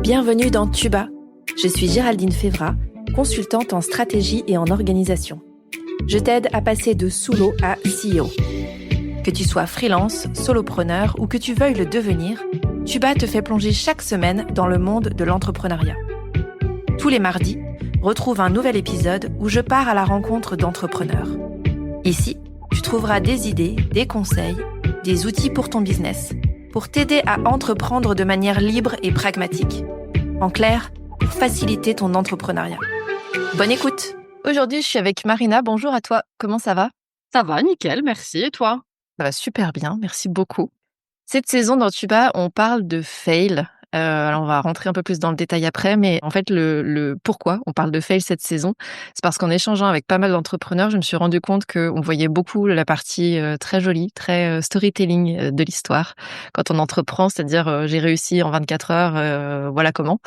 Bienvenue dans Tuba. Je suis Géraldine Févra, consultante en stratégie et en organisation. Je t'aide à passer de sous-l'eau à CEO. Que tu sois freelance, solopreneur ou que tu veuilles le devenir, Tuba te fait plonger chaque semaine dans le monde de l'entrepreneuriat. Tous les mardis, retrouve un nouvel épisode où je pars à la rencontre d'entrepreneurs. Ici, tu trouveras des idées, des conseils, des outils pour ton business, pour t'aider à entreprendre de manière libre et pragmatique. En clair, pour faciliter ton entrepreneuriat. Bonne écoute! Aujourd'hui, je suis avec Marina. Bonjour à toi. Comment ça va? Ça va, nickel, merci. Et toi? Ça va super bien, merci beaucoup. Cette saison dans Tuba, on parle de fail. Alors on va rentrer un peu plus dans le détail après, mais en fait, le pourquoi on parle de fail cette saison, c'est parce qu'en échangeant avec pas mal d'entrepreneurs, je me suis rendu compte qu'on voyait beaucoup la partie très jolie, très storytelling de l'histoire quand on entreprend, c'est-à-dire j'ai réussi en 24 heures, voilà comment.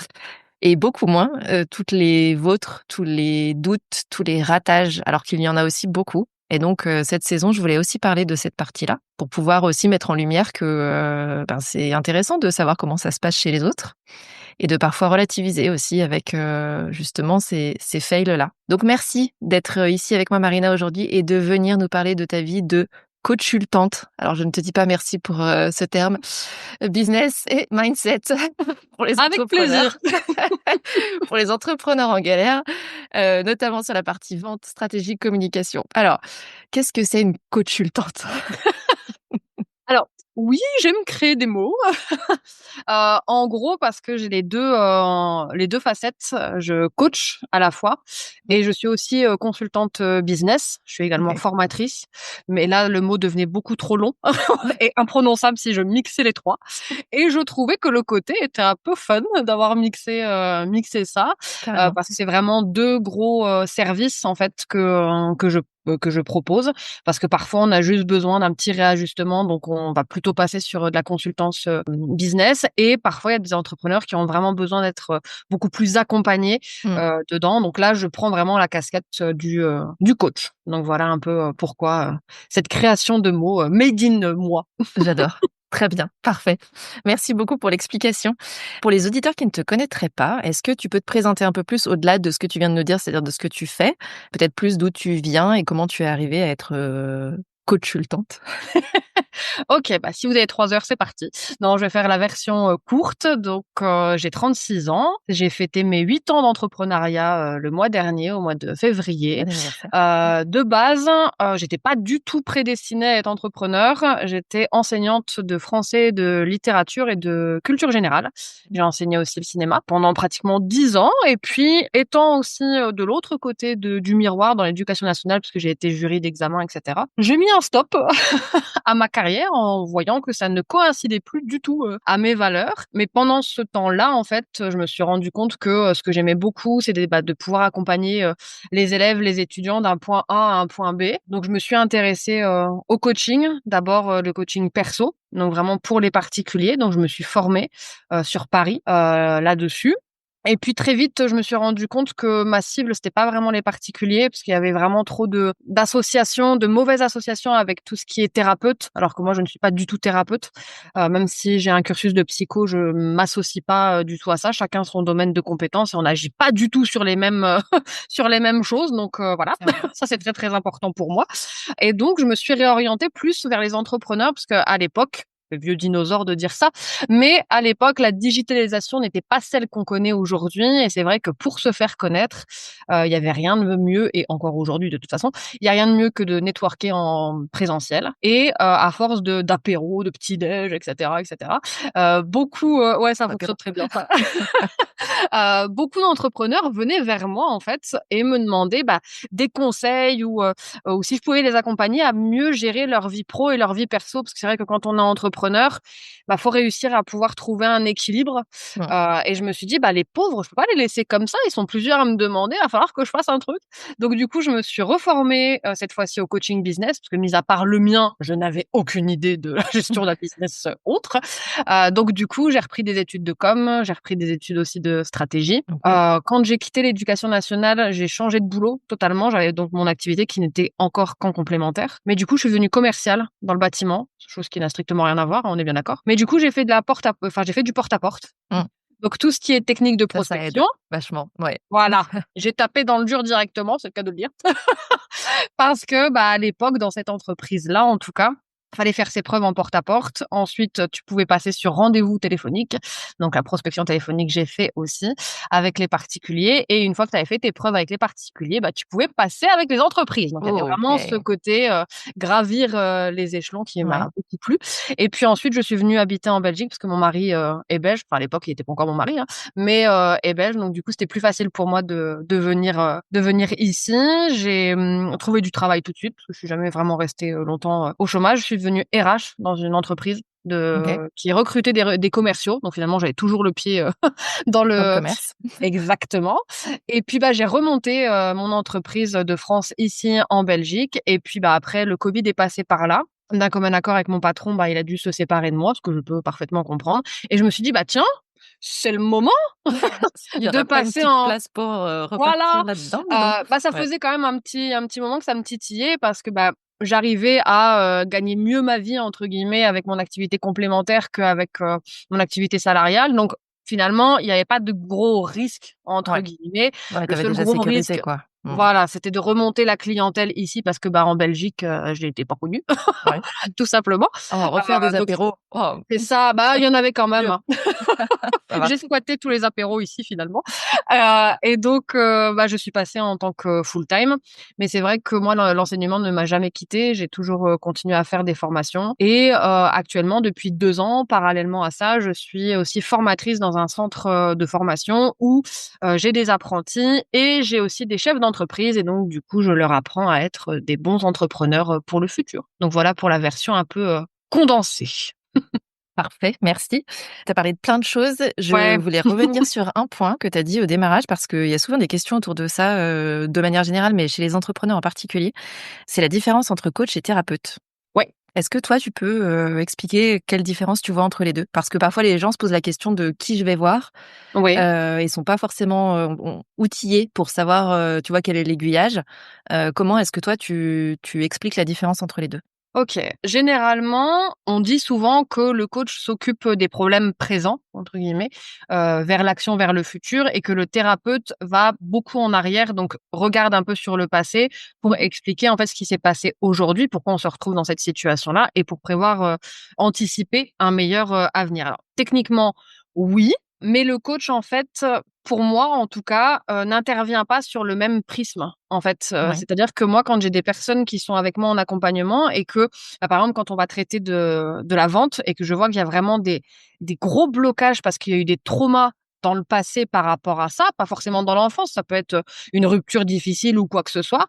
Et beaucoup moins toutes les vôtres, tous les doutes, tous les ratages, alors qu'il y en a aussi beaucoup. Et donc cette saison, je voulais aussi parler de cette partie-là, pour pouvoir aussi mettre en lumière que c'est intéressant de savoir comment ça se passe chez les autres et de parfois relativiser aussi avec justement ces fails-là. Donc merci d'être ici avec moi, Marina, aujourd'hui et de venir nous parler de ta vie de coachultante. Alors je ne te dis pas merci pour ce terme, business et mindset pour les Avec entrepreneurs. plaisir. Pour les entrepreneurs en galère, notamment sur la partie vente, stratégie, communication. Alors, qu'est-ce que c'est une coachultante? Alors, oui, j'aime créer des mots. En gros, parce que j'ai les 2 facettes. Je coach à la fois et je suis aussi, consultante, business. Je suis également OK. formatrice, mais là, le mot devenait beaucoup trop long et imprononçable si je mixais les 3 et je trouvais que le côté était un peu fun d'avoir mixé ça, Carrément. parce que c'est vraiment 2 gros, services en fait que je propose. Parce que parfois, on a juste besoin d'un petit réajustement, donc on va plutôt passer sur, de la consultance, business et parfois, il y a des entrepreneurs qui ont vraiment besoin d'être, beaucoup plus accompagnés, Mmh. dedans. Donc là, je prends vraiment la casquette, du coach. Donc voilà un peu, pourquoi, cette création de mots, made in moi. J'adore. Très bien, parfait. Merci beaucoup pour l'explication. Pour les auditeurs qui ne te connaîtraient pas, est-ce que tu peux te présenter un peu plus au-delà de ce que tu viens de nous dire, c'est-à-dire de ce que tu fais? Peut-être plus d'où tu viens et comment tu es arrivée à être, coachultante? OK, bah, si vous avez 3 heures, c'est parti. Non, je vais faire la version, courte. Donc, j'ai 36 ans. J'ai fêté mes 8 ans d'entrepreneuriat, le mois dernier, au mois de février. Bon anniversaire. De base, j'étais pas du tout prédestinée à être entrepreneur. J'étais enseignante de français, de littérature et de culture générale. J'ai enseigné aussi le cinéma pendant pratiquement 10 ans et puis étant aussi, de l'autre côté du miroir dans l'éducation nationale, parce que j'ai été jury d'examen et cetera, j'ai mis un stop à ma carrière en voyant que ça ne coïncidait plus du tout, à mes valeurs. Mais pendant ce temps-là, en fait, je me suis rendu compte que, ce que j'aimais beaucoup, c'était, de pouvoir accompagner, les élèves, les étudiants d'un point A à un point B. Donc je me suis intéressée, au coaching. D'abord, le coaching perso, donc vraiment pour les particuliers. Donc je me suis formée, sur Paris, là-dessus. Et puis très vite, je me suis rendu compte que ma cible, c'était pas vraiment les particuliers, parce qu'il y avait vraiment trop d'associations, de mauvaises associations avec tout ce qui est thérapeute, alors que moi, je ne suis pas du tout thérapeute. Même si j'ai un cursus de psycho, je m'associe pas, du tout à ça. Chacun son domaine de compétences et on n'agit pas du tout sur les mêmes, sur les mêmes choses. Donc, voilà, Clairement. ça, c'est très, très important pour moi. Et donc, je me suis réorientée plus vers les entrepreneurs parce qu'à l'époque, le vieux dinosaure de dire ça, mais à l'époque, la digitalisation n'était pas celle qu'on connaît aujourd'hui et c'est vrai que pour se faire connaître, il y avait rien de mieux et encore aujourd'hui de toute façon, il y a rien de mieux que de networker en présentiel et à force d'apéros, de petits déj et cetera, beaucoup, ouais, ça OK. fonctionne très bien ça. Beaucoup d'entrepreneurs venaient vers moi, en fait, et me demandaient, des conseils ou si je pouvais les accompagner à mieux gérer leur vie pro et leur vie perso. Parce que c'est vrai que quand on est entrepreneur, faut réussir à pouvoir trouver un équilibre. Mmh. Et je me suis dit: «Les pauvres, je peux pas les laisser comme ça, ils sont plusieurs à me demander, il va falloir que je fasse un truc». Donc du coup, je me suis reformée, cette fois-ci au coaching business, parce que mis à part le mien, je n'avais aucune idée de la gestion d'un business, autre. Donc du coup, j'ai repris des études de com, j'ai repris des études aussi de stratégie. OK. Quand j'ai quitté l'éducation nationale, j'ai changé de boulot totalement. J'avais donc mon activité qui n'était encore qu'en complémentaire. Mais du coup, je suis devenue commerciale dans le bâtiment, chose qui n'a strictement rien à voir, on est bien d'accord. Mais du coup, j'ai fait du porte-à-porte. Mmh. Donc tout ce qui est technique de Ça aide prospection, vachement, ouais. voilà, j'ai tapé dans le dur directement, c'est le cas de le dire. Parce que, à l'époque, dans cette entreprise-là, en tout cas, fallait faire ses preuves en porte-à-porte. Ensuite, tu pouvais passer sur rendez-vous téléphonique. Donc la prospection téléphonique, j'ai fait aussi avec les particuliers et une fois que tu avais fait tes preuves avec les particuliers, tu pouvais passer avec les entreprises. Donc il y avait vraiment ce OK. côté, gravir, les échelons qui m'a Ouais, beaucoup plu et puis ensuite, je suis venue habiter en Belgique parce que mon mari, est belge. Enfin, à l'époque, il était pas encore mon mari, hein, mais est belge. Donc du coup, c'était plus facile pour moi de venir ici. J'ai, trouvé du travail tout de suite parce que je suis jamais vraiment restée, longtemps, au chômage. Je suis devenue RH dans une entreprise OK, qui recrutait des commerciaux. Donc finalement, j'avais toujours le pied, dans dans le le commerce. exactement et puis, j'ai remonté, mon entreprise de France ici en Belgique et puis, après le covid est passé par là. D'un commun accord avec mon patron, il a dû se séparer de moi, ce que je peux parfaitement comprendre et je me suis dit: «Bah, tiens, c'est le moment Il y de aurait pas une passer petite en». place pour, repartir Voilà, là-dedans, dis donc? ça Ouais. faisait quand même un petit moment que ça me titillait parce que, j'arrivais à, gagner «mieux ma vie» entre guillemets avec mon activité complémentaire qu'avec, mon activité salariale donc finalement, il y avait pas de «gros risques» entre Ouais. guillemets. Ouais, tu Le avais seul déjà gros sécurisé, risque, quoi. Mmh. voilà, c'était de remonter la clientèle ici parce que, en Belgique, je n'étais pas connue, Ouais. tout simplement. Oh, refaire des Donc apéros, waouh, c'est ça, il y en avait quand même, dur, hein. ça va. J'ai squatté tous les apéros ici finalement, et donc je suis passée en tant que full-time. Mais c'est vrai que moi l'enseignement ne m'a jamais quittée. J'ai toujours, continué à faire des formations et actuellement depuis 2 ans, parallèlement à ça, je suis aussi formatrice dans un centre, de formation où, j'ai des apprentis et j'ai aussi des chefs d'entreprise et donc du coup, je leur apprends à être, des bons entrepreneurs, pour le futur. Donc voilà pour la version un peu, condensée. Parfait, merci. Tu as parlé de plein de choses. Je Ouais. voulais revenir sur un point que tu as dit au démarrage parce qu'il y a souvent des questions autour de ça, de manière générale, mais chez les entrepreneurs en particulier. C'est la différence entre coach et thérapeute. Ouais. Est-ce que toi, tu peux, expliquer quelle différence tu vois entre les 2? Parce que parfois les gens se posent la question de qui je vais voir, Oui. et sont pas forcément, outillés pour savoir, tu vois, quel est l'aiguillage. Comment est-ce que toi tu expliques la différence entre les 2? OK. Généralement, on dit souvent que le coach s'occupe des «problèmes présents» entre guillemets, vers l'action, vers le futur et que le thérapeute va beaucoup en arrière, donc regarde un peu sur le passé pour expliquer en fait ce qui s'est passé aujourd'hui, pourquoi on se retrouve dans cette situation-là et pour prévoir, anticiper un meilleur, avenir. Alors techniquement, oui, mais le coach en fait, pour moi en tout cas, n'intervient pas sur le même prisme en fait, Ouais, c'est-à-dire que moi quand j'ai des personnes qui sont avec moi en accompagnement et que, par exemple quand on va traiter de la vente et que je vois qu'il y a vraiment des gros blocages parce qu'il y a eu des traumas dans le passé par rapport à ça, pas forcément dans l'enfance, ça peut être, une rupture difficile ou quoi que ce soit.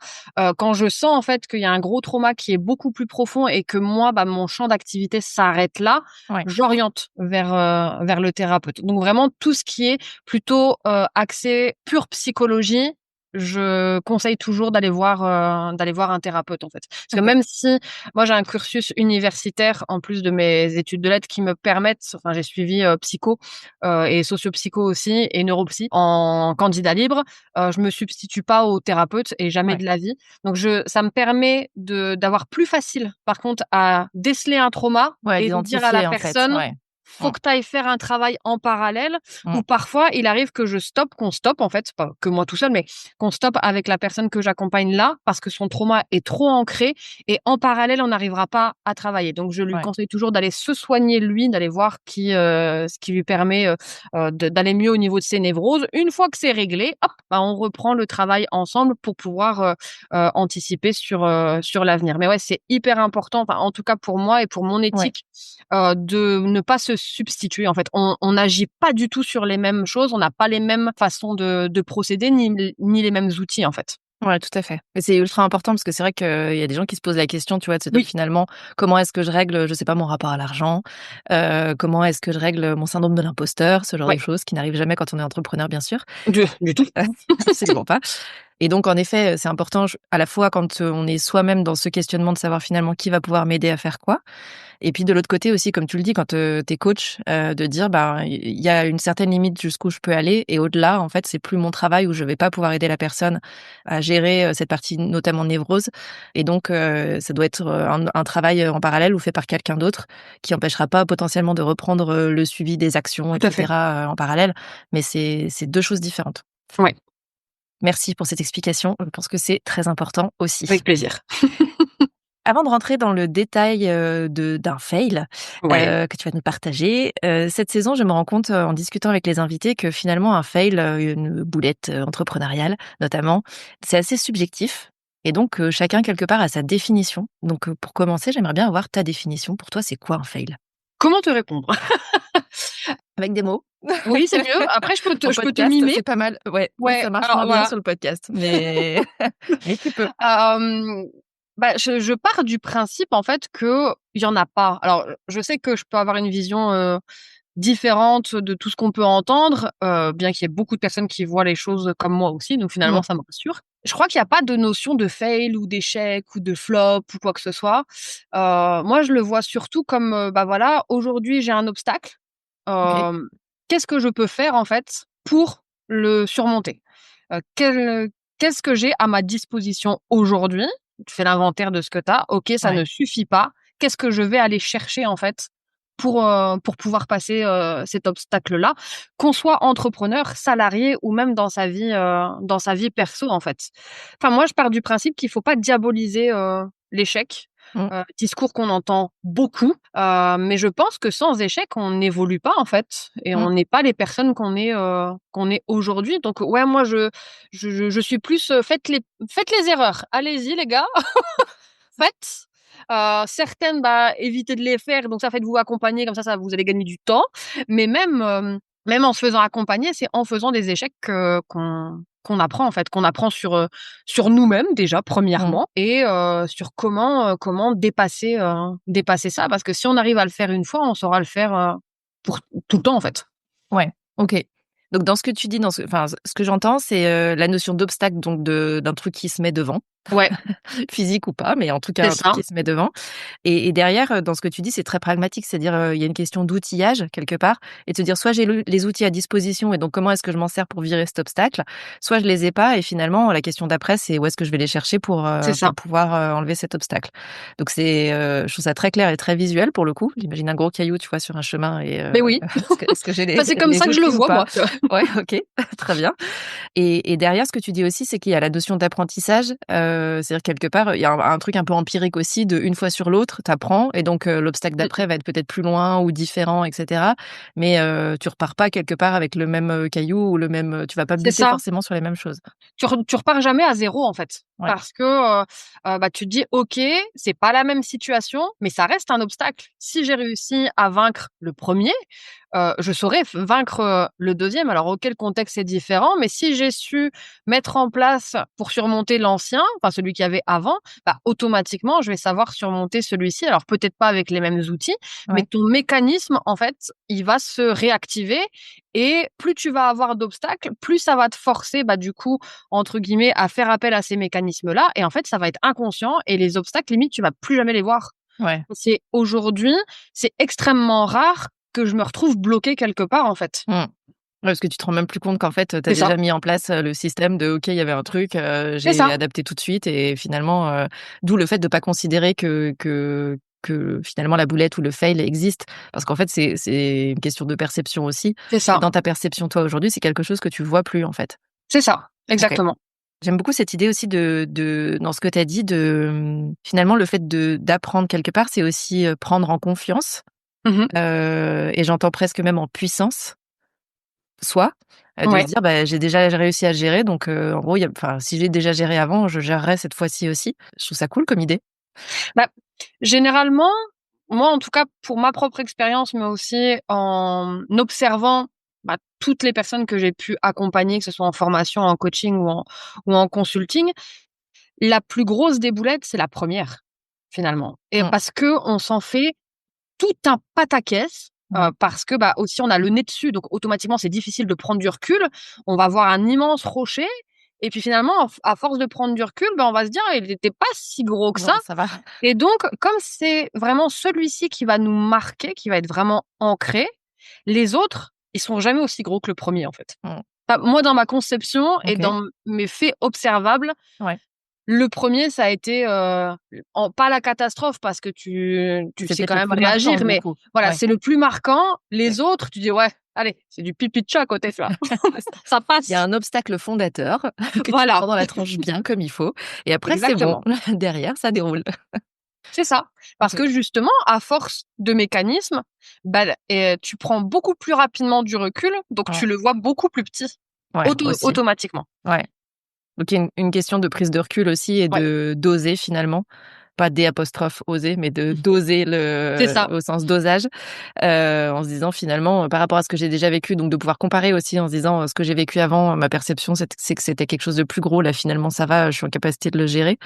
Quand je sens en fait qu'il y a un gros trauma qui est beaucoup plus profond et que moi, mon champ d'activité s'arrête là, ouais. j'oriente vers le thérapeute. Donc vraiment tout ce qui est plutôt, axé pure psychologie, je conseille toujours d'aller voir un thérapeute, en fait. Parce que OK. même si moi j'ai un cursus universitaire en plus de mes études de lettres qui me permettent enfin j'ai suivi, psycho, et socio-psycho aussi et neuropsy en candidat libre, je me substitue pas au thérapeute et jamais Ouais. de la vie. Donc ça me permet d'avoir plus facile par contre à déceler un trauma Ouais, et de dire à la d'identifier en fait, personne: ouais. «Faut Mmh. que tu ailles faire un travail en parallèle» Mmh. ou parfois il arrive que qu'on stoppe en fait, pas que moi tout seul, mais qu'on stoppe avec la personne que j'accompagne là, parce que son trauma est trop ancré et en parallèle, on n'arrivera pas à travailler. Donc je lui Ouais. conseille toujours d'aller se soigner lui, d'aller voir ce qui lui permet, d'aller mieux au niveau de ses névroses. Une fois que c'est réglé, hop, on reprend le travail ensemble pour pouvoir, anticiper sur l'avenir. Mais ouais, c'est hyper important, enfin en tout cas pour moi et pour mon Ouais. éthique, de ne pas se substituer en fait. On n'agit pas du tout sur les mêmes choses, on n'a pas les mêmes façons de procéder ni les mêmes outils en fait. Ouais, tout à fait. Et c'est ultra important parce que c'est vrai qu'il y a des gens qui se posent la question, tu vois, de se dire Oui, finalement, comment est-ce que je règle, je sais pas, mon rapport à l'argent? Comment est-ce que je règle mon syndrome de l'imposteur? Ce genre de ouais, choses qui n'arrivent jamais quand on est entrepreneur, bien sûr. du tout. Absolument pas. Et donc en effet, c'est important à la fois quand, on est soi-même dans ce questionnement de savoir finalement qui va pouvoir m'aider à faire quoi. Et puis de l'autre côté aussi, comme tu le dis, quand, tu es coach, de dire: «Ben, il y a une certaine limite jusqu'où je peux aller et au-delà, en fait, c'est plus mon travail où je vais pas pouvoir aider la personne à gérer, cette partie notamment névrose et donc ça doit être, un travail, en parallèle ou fait par quelqu'un d'autre qui empêchera pas potentiellement de reprendre, le suivi des actions et Tout à fait. cetera, en parallèle, mais c'est 2 choses différentes. Ouais, Merci pour cette explication, je pense que c'est très important aussi. avec plaisir. Avant de rentrer dans le détail, d'un fail, Ouais. que tu vas nous partager, cette saison, je me rends compte, en discutant avec les invités que finalement un fail, une boulette, entrepreneuriale notamment, c'est assez subjectif et donc chacun quelque part a sa définition. Donc pour commencer, j'aimerais bien avoir ta définition. Pour toi, c'est quoi un fail? Comment te répondre? Avec des mots? Oui, c'est mieux. Après En je peux te podcast, mimer. c'est pas mal. Ouais, Ouais, ça marche alors moins bien voilà. sur le podcast, mais mais tu peux. Hem, Bah, je pars du principe, en fait, qu'il y en a pas. Alors, je sais que je peux avoir une vision, différente de tout ce qu'on peut entendre, bien qu'il y ait beaucoup de personnes qui voient les choses comme moi aussi, donc finalement Mmh. ça me rassure. Je crois qu'il y a pas de notion de fail ou d'échec ou de flop ou quoi que ce soit. Moi je le vois surtout comme, bah, voilà, aujourd'hui j'ai un obstacle, OK. hem, qu'est-ce que je peux faire en fait pour le surmonter? Qu'est-ce que j'ai à ma disposition aujourd'hui? Tu fais l'inventaire de ce que tu as. OK, ça Ouais. ne suffit pas. Qu'est-ce que je vais aller chercher en fait pour pouvoir passer, cet obstacle-là, qu'on soit entrepreneur, salarié ou même dans sa vie perso, en fait. Enfin, moi, je pars du principe qu'il faut pas diaboliser, l'échec, Mmh. discours qu'on entend beaucoup, mais je pense que sans échec, on n'évolue pas, en fait et Mmh. on n'est pas les personnes qu'on est aujourd'hui donc ouais, moi, je suis plus, faites les erreurs. Allez-y les gars, faites. Certaines, bah, évitez de les faire, donc ça, faites-vous accompagner, comme ça vous allez gagner du temps. Mais même, même en se faisant accompagner, c'est en faisant des échecs qu'on apprend, en fait, qu'on apprend sur nous-mêmes déjà, Mmh. premièrement et sur comment dépasser ça. Parce que si on arrive à le faire une fois, on saura le faire, pour tout le temps, en fait. Ouais, OK. Donc dans ce que tu dis, dans ce que j'entends, c'est, la notion d'obstacle, donc d'un truc qui se met devant, Ouais, physique ou pas, mais en tout cas c'est un truc ça. qui se met devant et derrière, dans ce que tu dis, c'est très pragmatique. C'est-à-dire, il y a une question d'outillage quelque part et de se dire: soit j'ai le les outils à disposition et donc comment est-ce que je m'en sers pour virer cet obstacle? Soit je les ai pas et finalement la question d'après, c'est où est-ce que je vais les chercher C'est ça. pour pouvoir, enlever cet obstacle? Donc c'est, je trouve ça très clair et très visuel pour le coup. J'imagine un gros caillou, tu vois, sur un chemin et Mais oui, est-ce que j'ai bah, c'est comme ça les que je le outils ou vois, pas? moi, tu vois? Ouais, OK, très bien. Et derrière, ce que tu dis aussi, c'est qu'il y a la notion d'apprentissage, c'est-à-dire quelque part, il y a un truc un peu empirique aussi de une fois sur l'autre, tu apprends et donc l'obstacle Mmh d'après mh. va être peut-être plus loin ou différent et cetera. Mais tu repars pas quelque part avec le même, caillou ou le même, tu vas pas C'est buter ça. forcément sur les mêmes choses. Tu repars jamais à zéro en fait. Ouais. Parce que, bah, tu te dis: «OK, c'est pas la même situation, mais ça reste un obstacle. Si j'ai réussi à vaincre le premier, je saurais vaincre, le deuxième. Alors OK, le contexte est différent, mais si j'ai su mettre en place pour surmonter l'ancien, enfin celui qu'il y avait avant, bah, automatiquement, je vais savoir surmonter celui-ci. Alors peut-être pas avec les mêmes outils, mais Ouais. ton mécanisme, en fait, il va se réactiver et plus tu vas avoir d'obstacles, plus ça va te forcer, bah, du coup, entre guillemets, à faire appel à ces mécanismes-là et en fait, ça va être inconscient et les obstacles, limite, tu vas plus jamais les voir. Ouais. C'est aujourd'hui, c'est extrêmement rare que je me retrouve bloquée quelque part, en fait. Mmh. Ouais, parce que tu te rends même plus compte qu'en fait, tu as C'est ça, déjà mis en place, le système de OK, il y avait un truc, c'est j'ai ça, adapté tout de suite et finalement, d'où le fait de pas considérer que finalement la boulette ou le fail existe. Parce qu'en fait, c'est une question de perception aussi c'est et ça, dans ta perception, toi, aujourd'hui, c'est quelque chose que tu vois plus, en fait. c'est ça, OK. exactement. J'aime beaucoup cette idée aussi de dans ce que tu as dit de, finalement, le fait d'apprendre quelque part, c'est aussi, prendre en confiance, Mmh. et j'entends presque même en puissance. Soi, de se Ouais. dire: «Bah, j'ai déjà réussi à gérer donc en gros, il y a enfin, si j'ai déjà géré avant, je gérerai cette fois-ci aussi». Je trouve ça cool comme idée. Bah, généralement, moi, en tout cas, pour ma propre expérience, mais aussi en observant, bah, toutes les personnes que j'ai pu accompagner, que ce soit en formation, en coaching ou en consulting, la plus grosse des boulettes, c'est la première finalement et Mmh. parce qu'on s'en fait tout un pataquès, Ouais. parce que, bah, aussi on a le nez dessus, donc automatiquement c'est difficile de prendre du recul. On va voir un immense rocher Et puis finalement, à force de prendre du recul, on va se dire, il était pas si gros que Non, ça. ça va. Et donc, comme c'est vraiment celui-ci qui va nous marquer, qui va être vraiment ancré, les autres, ils sont jamais aussi gros que le premier en fait. Mmh. Moi, dans ma conception et OK. dans mes faits observables, Ouais. le premier, ça a été, pas la catastrophe parce que tu C'est sais peut-être quand le même plus marquant réagir, du mais coup. voilà, Ouais. c'est le plus marquant. OK. Les autres, tu dis: «Ouais, allez, c'est du pipi de chat à côté, tu vois?» C'est ça. Ça Il y a passe. un obstacle fondateur que tu Voilà, prends dans la tronche bien comme il faut et après c'est bon. exactement. Derrière, ça déroule. C'est ça. Parce OK. que justement, à force de mécanismes, tu prends beaucoup plus rapidement du recul, donc Ouais. tu le vois beaucoup plus petit, Ouais, aussi. automatiquement. Ouais. Donc il y a une question de prise de recul aussi et Ouais, de d'oser finalement. Pas D apostrophe oser, mais de doser c'est le ça. au sens dosage, en se disant finalement, par rapport à ce que j'ai déjà vécu, donc de pouvoir comparer aussi en se disant, ce que j'ai vécu avant, ma perception c'est que c'était quelque chose de plus gros, là finalement ça va, je suis en capacité de le gérer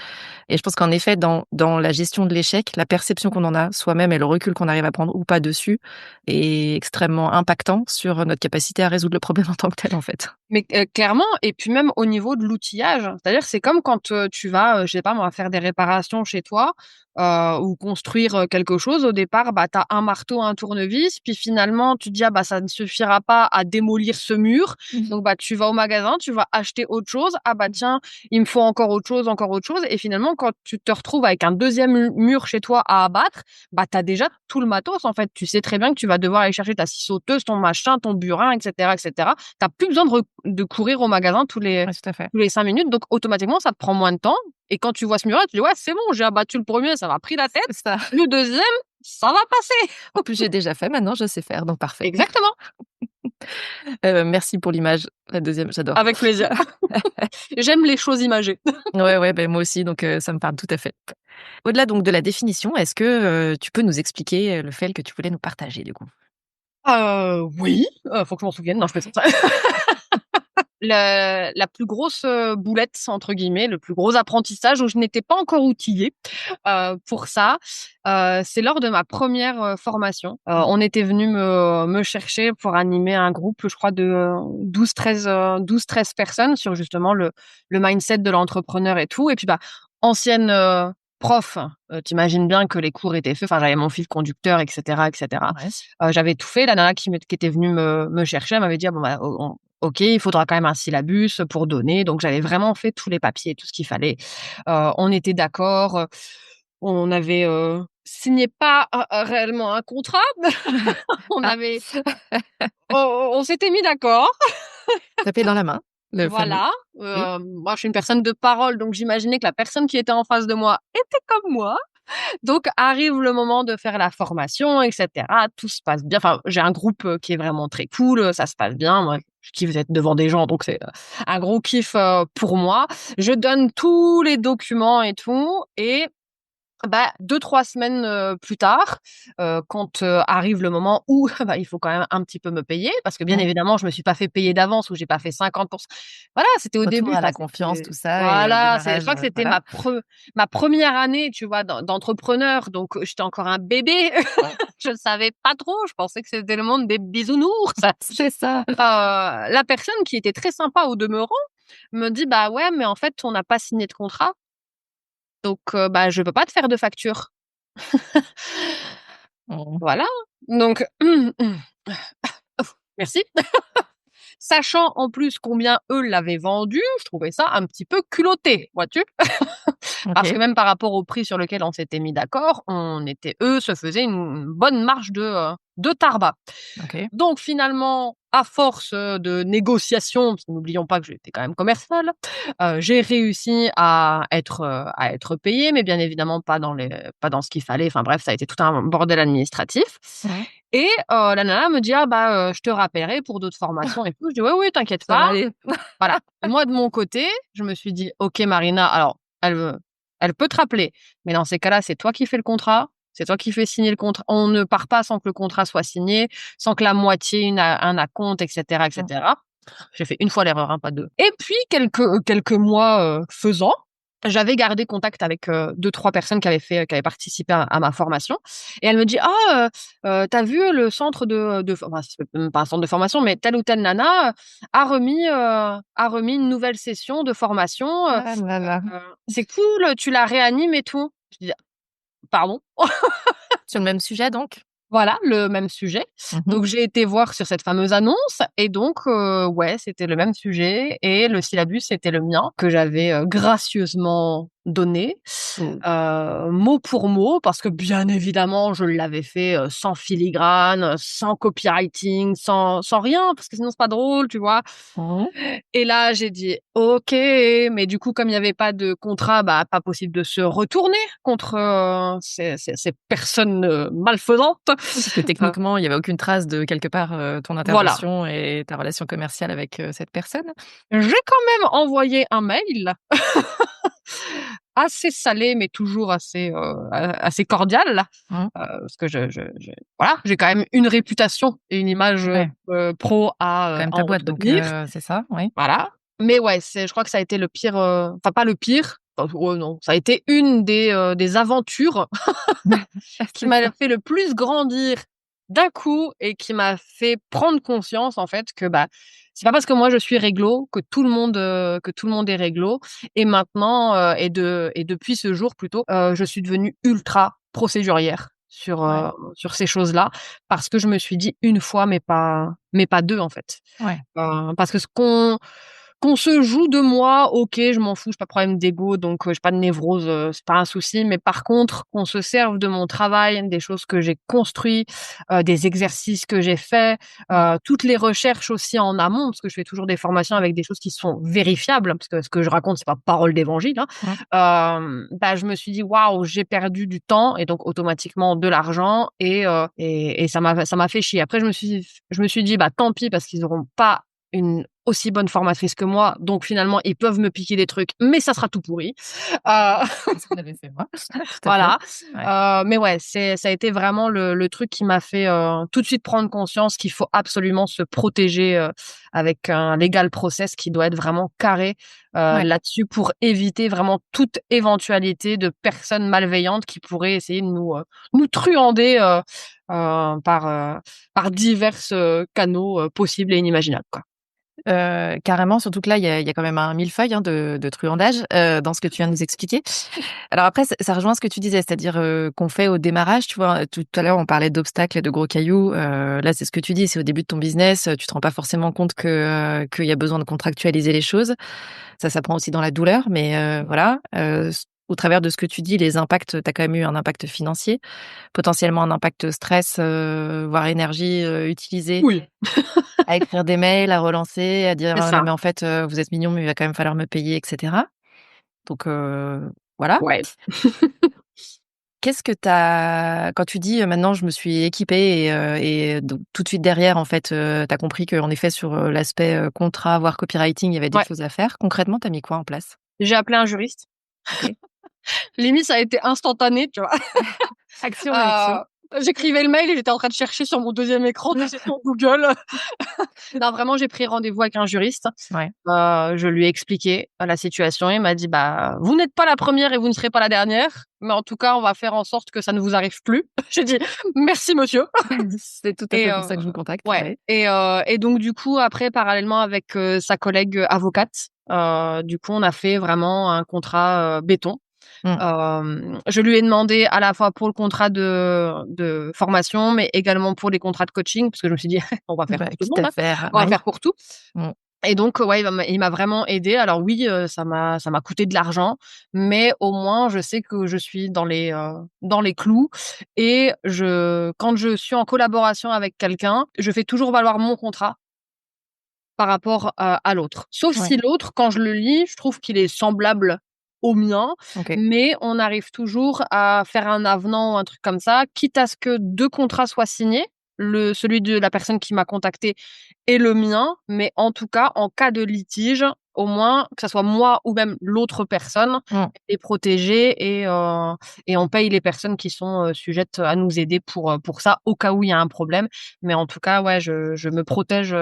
et je pense qu'en effet dans la gestion de l'échec, la perception qu'on en a soi-même et le recul qu'on arrive à prendre ou pas dessus est extrêmement impactant sur notre capacité à résoudre le problème en tant que tel, en fait. Mais clairement et puis même au niveau de l'outillage, c'est-à-dire c'est comme quand, tu vas, je sais pas moi, faire des réparations chez toi, ou construire, quelque chose. Au départ, tu as un marteau, un tournevis, puis finalement tu te dis: «Ah ça ne suffira pas à démolir ce mur». Mmh. Donc tu vas au magasin, tu vas acheter autre chose. «Ah tiens, il me faut encore autre chose» et finalement quand tu te retrouves avec un deuxième mur chez toi à abattre, tu as déjà tout le matos en fait. Tu sais très bien que tu vas devoir aller chercher ta scie sauteuse, ton machin, ton burin et cetera et cetera. Tu plus besoin de courir au magasin Ouais, tout à fait. tous les 5 minutes, donc automatiquement, ça te prend moins de temps et quand tu vois ce mur-là, tu dis: «Ouais, c'est bon, j'ai abattu le premier, ça m'a pris la tête. C'est ça. Le deuxième, ça va passer». En plus, j'ai déjà fait, maintenant je sais faire, donc parfait. Exactement, Merci pour l'image. La deuxième, j'adore. avec plaisir. J'aime les choses imagées. Ouais, ouais, ben moi aussi, donc ça me parle tout à fait. Au-delà donc de la définition, est-ce que, tu peux nous expliquer, le fail que tu voulais nous partager, du coup? Oui, faut que je m'en souvienne. Non, je plaisante. La plus grosse, «boulette» entre guillemets, le plus gros apprentissage où je n'étais pas encore outillée, pour ça, c'est lors de ma première formation. Mmh. On était venu me chercher pour animer un groupe, je crois de 12-13 personnes sur justement le mindset de l'entrepreneur et tout et puis, ancienne, prof, tu bien que les cours étaient faits, enfin j'avais mon fil conducteur et cetera et cetera. Ouais. J'avais tout fait. La nana qui était venue me chercher, elle m'avait dit: «Ah bon, OK, il faudra quand même un syllabus pour donner». Donc j'avais vraiment fait tous les papiers, tout ce qu'il fallait. On était d'accord, on avait, signé pas réellement un contrat. On Ah, avait on s'était mis d'accord, taper dans la main, le fameux. voilà. Oui. Moi, je suis une personne de parole, donc j'imaginais que la personne qui était en face de moi était comme moi. Donc arrive le moment de faire la formation et cetera. Tout se passe bien. Enfin, j'ai un groupe, qui est vraiment très cool, ça se passe bien. Moi, je kiffe être devant des gens, donc c'est, un gros kiff, pour moi. Je donne tous les documents et tout et 2-3 semaines, plus tard, quand, arrive le moment où, il faut quand même un petit peu me payer parce que bien Mmh. évidemment, je me suis pas fait payer d'avance ou j'ai pas fait 50. Voilà, c'était au Retour début, à enfin la confiance, c'était tout ça et au voilà, je démarrage, crois que c'était voilà. ma première année, tu vois, d'entrepreneur, donc j'étais encore un bébé. Mmh. Je ne savais pas trop, je pensais que c'était le monde des bisounours. C'est ça. La personne qui était très sympa au demeurant me dit: «Bah, ouais, mais en fait, on n'a pas signé de contrat, donc je peux pas te faire de facture». Mmh. Voilà, donc merci. Sachant en plus combien eux l'avaient vendu, je trouvais ça un petit peu culotté, vois-tu? Parce que OK, même par rapport au prix sur lequel on s'était mis d'accord, eux se faisaient une bonne marge de tabac. OK. Donc finalement, à force, de négociations, parce que n'oublions pas que j'étais quand même commerciale, j'ai réussi à être payée, mais bien évidemment pas dans ce qu'il fallait. Enfin bref, ça a été tout un bordel administratif Mmh. et la nana me dit: «Ah je te rappellerai pour d'autres formations et tout». Je dis: «Oui, oui, t'inquiète Ça va pas». aller. Voilà. Et moi de mon côté, je me suis dit: «OK Marina, alors elle peut te rappeler, mais dans ces cas-là, c'est toi qui fais le contrat, c'est toi qui fais signer le contrat. On ne part pas sans que le contrat soit signé, sans que la moitié, un acompte et cetera et Mmh. cetera». J'ai fait une fois l'erreur, hein, pas 2. Et puis quelques mois, faisant, j'avais gardé contact avec 2-3 personnes qui avaient participé à ma formation et elle me dit: «Ah, tu vu le centre enfin, c'est même pas un centre de formation, mais telle ou telle nana, a remis une nouvelle session de formation, Ah là là. c'est cool, tu la réanimes et tout». Je dis: «Pardon?» Sur le même sujet donc? Voilà, le même sujet. Mmh. Donc j'ai été voir sur cette fameuse annonce et donc ouais, c'était le même sujet et le syllabus, c'était le mien que j'avais, gracieusement donné, Mmh. mot pour mot parce que bien évidemment, je l'avais fait, sans filigrane, sans copywriting, sans rien parce que sinon c'est pas drôle, tu vois? Mmh. Et là, j'ai dit: «OK», mais du coup, comme il y avait pas de contrat, bah, pas possible de se retourner contre, ces personnes, malfaisantes. Oui, parce que Heu, techniquement, il y avait aucune trace de quelque part, ton voilà. intervention et ta relation commerciale avec, cette personne? J'ai quand même envoyé un mail assez salé, mais toujours assez cordial, Mmh. parce que voilà, j'ai quand même une réputation et une image, Ouais, pro quand à même ta boîte donc entretenir. c'est ça? Oui. Voilà. Mais ouais, je crois que ça a été le pire, enfin pas le pire, ouais non, ça a été une des aventures qui C'est m'a ça. fait le plus grandir d'un coup et qui m'a fait prendre conscience en fait que, bah, c'est pas parce que moi je suis réglo que tout le monde est réglo et maintenant, et depuis ce jour plutôt, je suis devenue ultra procédurière Ouais, sur ces choses-là parce que je me suis dit: «Une fois mais pas 2 en fait». ouais. Parce que ce qu'on se joue de moi, OK, je m'en fous, j'ai pas de problème d'ego, donc j'ai pas de névrose, c'est pas un souci. Mais par contre, qu'on se serve de mon travail, des choses que j'ai construit, des exercices que j'ai faits, Mmh. toutes les recherches aussi en amont, parce que je fais toujours des formations avec des choses qui sont vérifiables, parce que ce que je raconte, c'est pas parole d'évangile, hein. Mmh. Bah, je me suis dit: «Waouh, j'ai perdu du temps et donc automatiquement de l'argent» et ça m'a fait chier. Après je me suis dit: «Bah, tant pis parce qu'ils auront pas une aussi bonne formatrice que moi, donc finalement, ils peuvent me piquer des trucs, mais ça sera tout pourri». Heu, Ce qu'on avait fait moi. Tout à fait. voilà, Ouais. mais ouais, ça a été vraiment le truc qui m'a fait, tout de suite prendre conscience qu'il faut absolument se protéger, avec un legal process qui doit être vraiment carré, Ouais. là-dessus pour éviter vraiment toute éventualité de personnes malveillantes qui pourraient essayer de nous truander, par diverses, canaux, possibles et inimaginables, quoi. Carrément, surtout que là, il y a quand même un millefeuille, hein, de truandage, dans ce que tu viens de nous expliquer. Alors après, ça rejoint ce que tu disais, c'est-à-dire, qu'on fait au démarrage, tu vois? Tout à l'heure, on parlait d'obstacles et de gros cailloux, là, c'est ce que tu dis, c'est au début de ton business, tu te rends pas forcément compte qu'il y a besoin de contractualiser les choses. Ça s'apprend aussi dans la douleur, mais voilà, au travers de ce que tu dis, les impacts, tu as quand même eu un impact financier, potentiellement un impact stress, voire énergie, utilisée Oui, à écrire des mails, à relancer, à dire: c'est «Non ça. mais en fait, vous êtes mignons, mais il va quand même falloir me payer» et cetera. Donc voilà. Ouais. Qu'est-ce que tu as quand tu dis, «Maintenant je me suis équipée» et donc tout de suite derrière en fait, tu as compris qu'en effet sur, l'aspect, contrat, voire copywriting, il y avait des Ouais, choses à faire. Concrètement, tu as mis quoi en place? j'ai appelé un juriste. OK. Limite, ça a été instantané, tu vois? Action, réaction. J'écrivais le mail et j'étais en train de chercher sur mon deuxième écran, tu sais, sur Google. Non, vraiment, j'ai pris rendez-vous avec un juriste. Ouais. Je lui ai expliqué, la situation. Il m'a dit: «Bah, vous n'êtes pas la première et vous ne serez pas la dernière, mais en tout cas, on va faire en sorte que ça ne vous arrive plus». J'ai dit: «Merci monsieur» C'est tout à et fait pour ça que je vous contacte, ouais ouais. et donc du coup, après, parallèlement avec, sa collègue, avocate, du coup, on a fait vraiment un contrat, béton. Mmh. Je lui ai demandé à la fois pour le contrat de formation, mais également pour les contrats de coaching, parce que je me suis dit: «On va faire Bah, pour tout le quitte monde, à hein, faire, on va oui. faire pour tout» Mmh. et donc ouais, il m'a vraiment aidée. Alors oui, ça m'a coûté de l'argent, mais au moins je sais que je suis dans les clous et quand je suis en collaboration avec quelqu'un, je fais toujours valoir mon contrat par rapport, à l'autre. Sauf Ouais. si l'autre, quand je le lis, je trouve qu'il est semblable au mien, OK. mais on arrive toujours à faire un avenant ou un truc comme ça, quitte à ce que 2 contrats soient signés, celui de la personne qui m'a contacté et le mien, mais en tout cas, en cas de litige, au moins, que ça soit moi ou même l'autre personne, Mmh. est protégée et on paye les personnes qui sont, sujettes à nous aider pour ça, au cas où il y a un problème. Mais en tout cas, ouais, je me protège,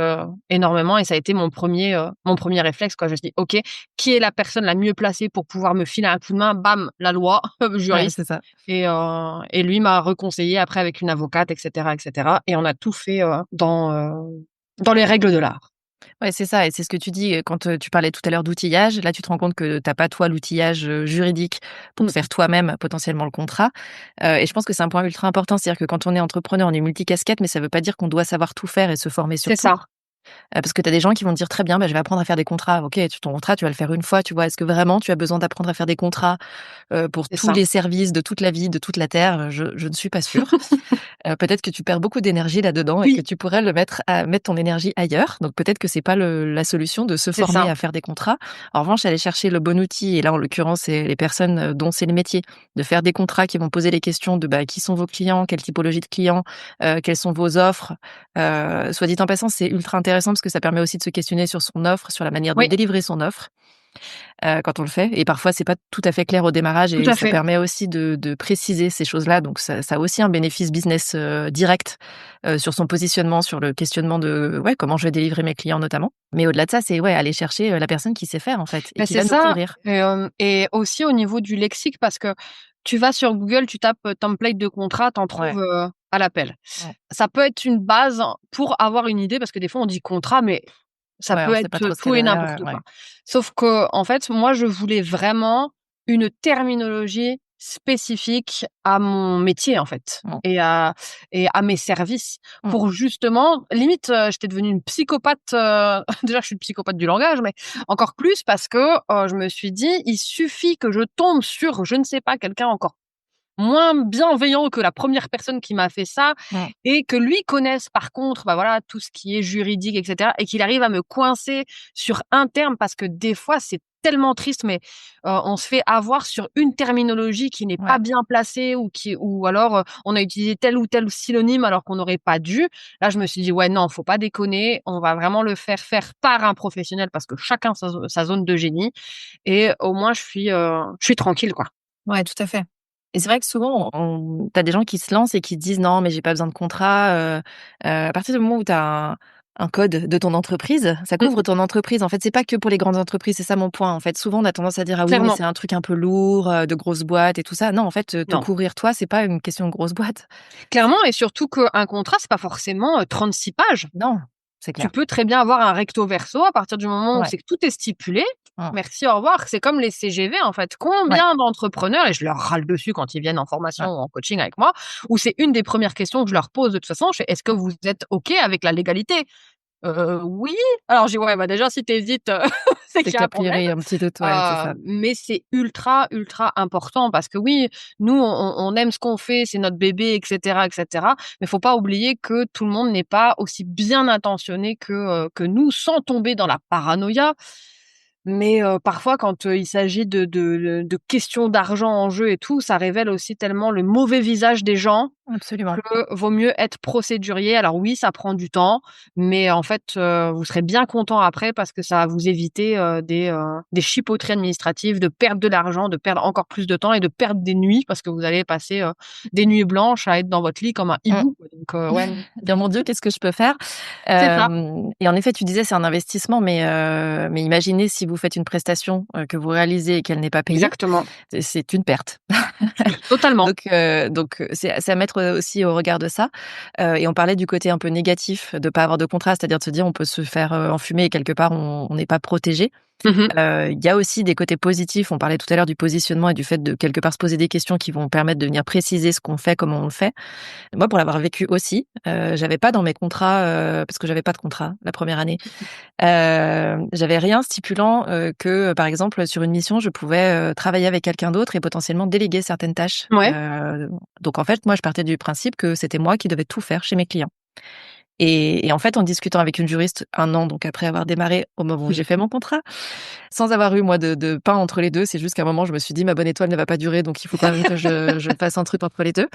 énormément et ça a été mon premier réflexe, quoi. Je me suis dit: «OK, qui est la personne la mieux placée pour pouvoir me filer un coup de main?» Bam, la loi, Ouais, juriste c'est ça. et lui m'a reconseillé après avec une avocate et cetera et on a tout fait, dans les règles de l'art. Ouais, c'est ça et c'est ce que tu dis, quand, tu parlais tout à l'heure d'outillage. Là, tu te rends compte que tu as pas toi l'outillage, juridique pour Mmh. faire toi-même potentiellement le contrat, et je pense que c'est un point ultra important. C'est-à-dire que quand on est entrepreneur, on est multicasquette, mais ça veut pas dire qu'on doit savoir tout faire et se former sur C'est tout. ça. Parce que tu as des gens qui vont te dire: «Très bien, bah, je vais apprendre à faire des contrats». OK, ton contrat, tu vas le faire une fois, tu vois? Est-ce que vraiment tu as besoin d'apprendre à faire des contrats, pour C'est tous ça. les services de toute la vie, de toute la terre? Je ne suis pas sûre. Peut-être que tu perds beaucoup d'énergie là-dedans et que Oui, tu pourrais le mettre ton énergie ailleurs. Donc peut-être que c'est pas la solution de se c'est former ça. à faire des contrats. En revanche, aller chercher le bon outil et là, en l'occurrence, c'est les personnes, dont c'est le métier, de faire des contrats qui vont poser les questions de, bah, qui sont vos clients? Quelle typologie de clients? Quelles sont vos offres? Soit dit en passant, c'est ultra intéressant parce que ça permet aussi de se questionner sur son offre, sur la manière de Oui, délivrer son offre. Quand on le fait et parfois c'est pas tout à fait clair au démarrage tout et à ça fait. permet aussi de préciser ces choses-là donc ça a aussi un bénéfice business, direct, sur son positionnement, sur le questionnement de, ouais, comment je vais délivrer mes clients notamment. Mais au-delà de ça, c'est, ouais, aller chercher, la personne qui sait faire en fait et Bah, qui c'est va nous ça couvrir. et aussi au niveau du lexique parce que tu vas sur Google, tu tapes, template de contrat, tu en Ouais, trouves, à l'appel. ouais, Ça peut être une base pour avoir une idée parce que des fois on dit contrat, mais ça ouais, peut on sait pas être trop ce qu'il y tout a et derrière, n'importe ouais. quoi. Sauf qu'en fait, moi, je voulais vraiment une terminologie spécifique à mon métier, en fait Mmh, et à mes services mmh, pour justement limite, j'étais devenue une psychopathe, déjà je suis une psychopathe du langage, mais encore plus parce que, je me suis dit: «Il suffit que je tombe sur, je ne sais pas, quelqu'un encore moins bienveillant que la première personne qui m'a fait ça mmh, et que lui connaisse par contre, bah, voilà, tout ce qui est juridique et cetera et qu'il arrive à me coincer sur un terme parce que des fois, c'est tellement triste, mais on se fait avoir sur une terminologie qui n'est pas ouais. bien placée ou alors, on a utilisé tel ou tel synonyme alors qu'on n'aurait pas dû. Là, je me suis dit: «Ouais, non, faut pas déconner, on va vraiment le faire par un professionnel parce que chacun sa zone de génie et au moins je suis tranquille, quoi». Ouais, tout à fait. Et c'est vrai que souvent, tu as des gens qui se lancent et qui disent: «Non, mais j'ai pas besoin de contrat», à partir du moment où tu as un code de ton entreprise, ça Mmh, couvre ton entreprise. En fait, c'est pas que pour les grandes entreprises, c'est ça mon point, en fait. Souvent, on a tendance à dire: «Ah oui, mais clairement. c'est un truc un peu lourd, de grosses boîtes et tout ça». Non, en fait, te Non. couvrir toi, c'est pas une question de grosse boîte. Clairement et surtout qu'un contrat, c'est pas forcément, 36 pages. Non, c'est Tu clair. peux très bien avoir un recto verso à partir du moment où Ouais. c'est que tout est stipulé. Mmh. Merci, au revoir. C'est comme les CGV, en fait. Ouais. Combien d'entrepreneurs et je leur râle dessus quand ils viennent en formation Ouais. ou en coaching avec moi, où c'est une des premières questions que je leur pose de toute façon, je fais: «Est-ce que Mmh. vous êtes OK avec la légalité?» «Oui». Alors j'ai «Ouais, bah, déjà si tu hésites, c'est C'est qu'il y qu'il a y un a problème». priori un petit doute, ouais, c'est ça. Mais c'est ultra, ultra important parce que oui, nous, on aime ce qu'on fait, c'est notre bébé et cetera, mais faut pas oublier que tout le monde n'est pas aussi bien intentionné que nous, sans tomber dans la paranoïa. Mais parfois quand, il s'agit de questions d'argent en jeu et tout, ça révèle aussi tellement le mauvais visage des gens Absolument. que vaut mieux être procédurier. Alors oui, ça prend du temps, mais en fait, vous serez bien content après parce que ça va vous éviter, des chipotteries administratives, de perdre de l'argent, de perdre encore plus de temps et de perdre des nuits parce que vous allez passer, des nuits blanches à être dans votre lit comme un Mmh. hibou, quoi. Donc ouais, Dire: «Mon Dieu, qu'est-ce que je peux faire?» c'est ça, Et en effet, tu disais c'est un investissement, mais imaginez si vous faites une prestation, que vous réalisez et qu'elle n'est pas payée, exactement, c'est une perte. totalement. Donc c'est à mettre, aussi au regard de ça, et on parlait du côté un peu négatif de pas avoir de contrat, c'est-à-dire de se dire on peut se faire, enfumer et quelque part on n'est pas protégé. Mmh mh. Il y a aussi des côtés positifs. On parlait tout à l'heure du positionnement et du fait de quelque part se poser des questions qui vont permettre de venir préciser ce qu'on fait, comment on le fait. Moi, pour l'avoir vécu aussi, j'avais pas dans mes contrats, parce que j'avais pas de contrat la première année, j'avais rien stipulant, que, par exemple, sur une mission, je pouvais, travailler avec quelqu'un d'autre et potentiellement déléguer certaines tâches. Ouais, Donc en fait, moi, je partais du principe que c'était moi qui devais tout faire chez mes clients Et en fait, en discutant avec une juriste 1 an, donc après avoir démarré, au moment où j'ai fait mon contrat, sans avoir eu moi de pain entre les 2, c'est juste qu'à un moment je me suis dit: «Ma bonne étoile ne va pas durer, donc il faut quand même que je fasse un truc entre les 2».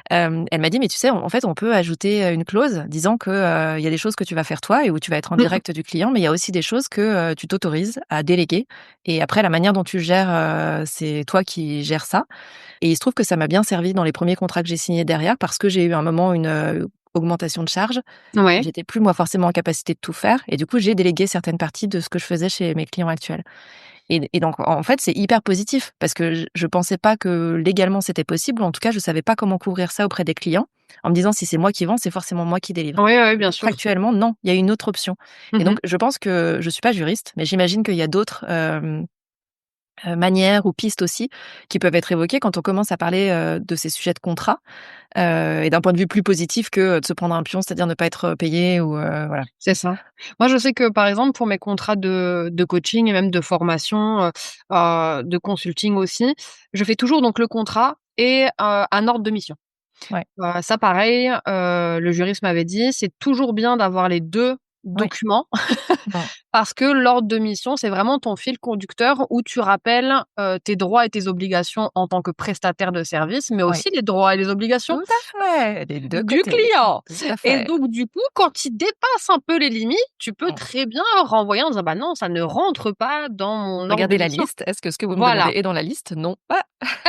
Elle m'a dit: «Mais tu sais, en fait, on peut ajouter, une clause disant que, il y a des choses que tu vas faire toi et où tu vas être en Mmh. direct du client, mais il y a aussi des choses que, tu t'autorises à déléguer et après la manière dont tu le gères, c'est toi qui gères ça». Et il se trouve que ça m'a bien servi dans les premiers contrats que j'ai signés derrière parce que j'ai eu un moment une, augmentation de charges. Ouais. J'étais plus moi forcément en capacité de tout faire et du coup, j'ai délégué certaines parties de ce que je faisais chez mes clients actuels. Et donc en fait, c'est hyper positif parce que je pensais pas que légalement c'était possible ou en tout cas, je savais pas comment couvrir ça auprès des clients en me disant: «Si c'est moi qui vends, c'est forcément moi qui délivre». Ouais, ouais, bien sûr. Contractuellement, non, il y a une autre option et Mmh. donc je pense que je suis pas juriste, mais j'imagine qu'il y a d'autres, manières ou pistes aussi qui peuvent être évoquées quand on commence à parler, de ces sujets de contrat, et d'un point de vue plus positif que, de se prendre un pion, c'est-à-dire ne pas être, payé ou, voilà. C'est ça. Moi, je sais que, par exemple, pour mes contrats de coaching et même de formation, de consulting aussi, je fais toujours donc le contrat et un ordre de mission. Ouais, Ça pareil, le juriste m'avait dit: «C'est toujours bien d'avoir les 2 ouais, documents». mmh, Parce que l'ordre de mission, c'est vraiment ton fil conducteur où tu rappelles, tes droits et tes obligations en tant que prestataire de service, mais ouais. aussi les droits et les obligations Tout à fait, des 2 du côtés. client. Tout à Et fait. donc du coup, quand il dépasse un peu les limites, tu peux Mmh. très bien renvoyer en disant: «Bah non, ça ne rentre pas dans mon ordre de Regardez la mission». liste. Est-ce que ce que vous me demandez Voilà. est dans la liste? Non. Ah!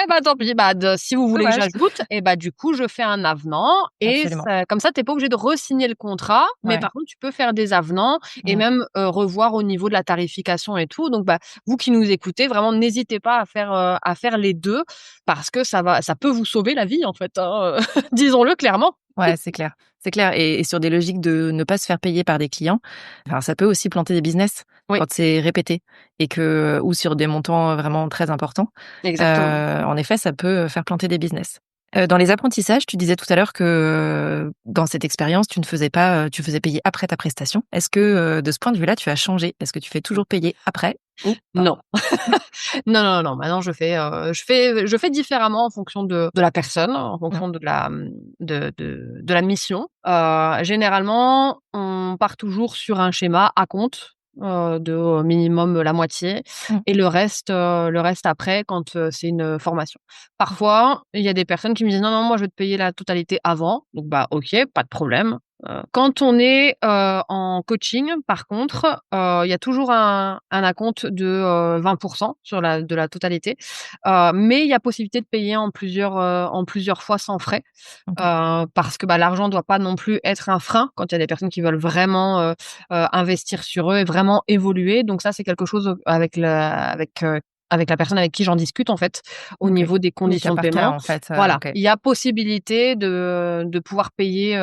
Eh bah, tant pis, bah, si vous voulez que Dommage. j'ajoute, et bah, du coup, je fais un avenant et Absolument. ça comme ça, tu es pas obligé de re-signer le contrat, mais Ouais. par contre, tu peux faire des avenants et Mmh. même, revoir au niveau de la tarification et tout. Donc, bah, vous qui nous écoutez, vraiment n'hésitez pas à faire les 2 parce que ça peut vous sauver la vie, en fait, hein, disons-le clairement. Ouais, c'est clair. C'est clair et sur des logiques de ne pas se faire payer par des clients, enfin, ça peut aussi planter des business Oui, quand c'est répété et que ou sur des montants, vraiment très importants. exactement. En effet, ça peut, faire planter des business. Dans les apprentissages, tu disais tout à l'heure que, dans cette expérience, tu ne faisais pas, tu faisais payer après ta prestation. Est-ce que, de ce point de vue-là, tu as changé? Est-ce que tu fais toujours payer après ou pas? Non. Non, non, non, maintenant je fais différemment en fonction de la personne, en Mmh. fonction de la mission. Généralement, on part toujours sur un schéma acompte, de au minimum la moitié Mmh. et le reste après quand, c'est une formation. Parfois, il y a des personnes qui me disent: «Non, non, moi je vais te payer la totalité avant», donc bah, OK, pas de problème. Quand on est, en coaching, par contre, il y a toujours un acompte de, 20 sur la totalité, mais il y a possibilité de payer en plusieurs fois sans frais, OK. parce que, bah, l'argent doit pas non plus être un frein quand il y a des personnes qui veulent vraiment, investir sur eux et vraiment évoluer. Donc ça, c'est quelque chose, avec la personne avec qui j'en discute, en fait, au OK. niveau des Oui, cas conditions de par cas, paiement. en fait, Voilà, OK. il y a possibilité de pouvoir payer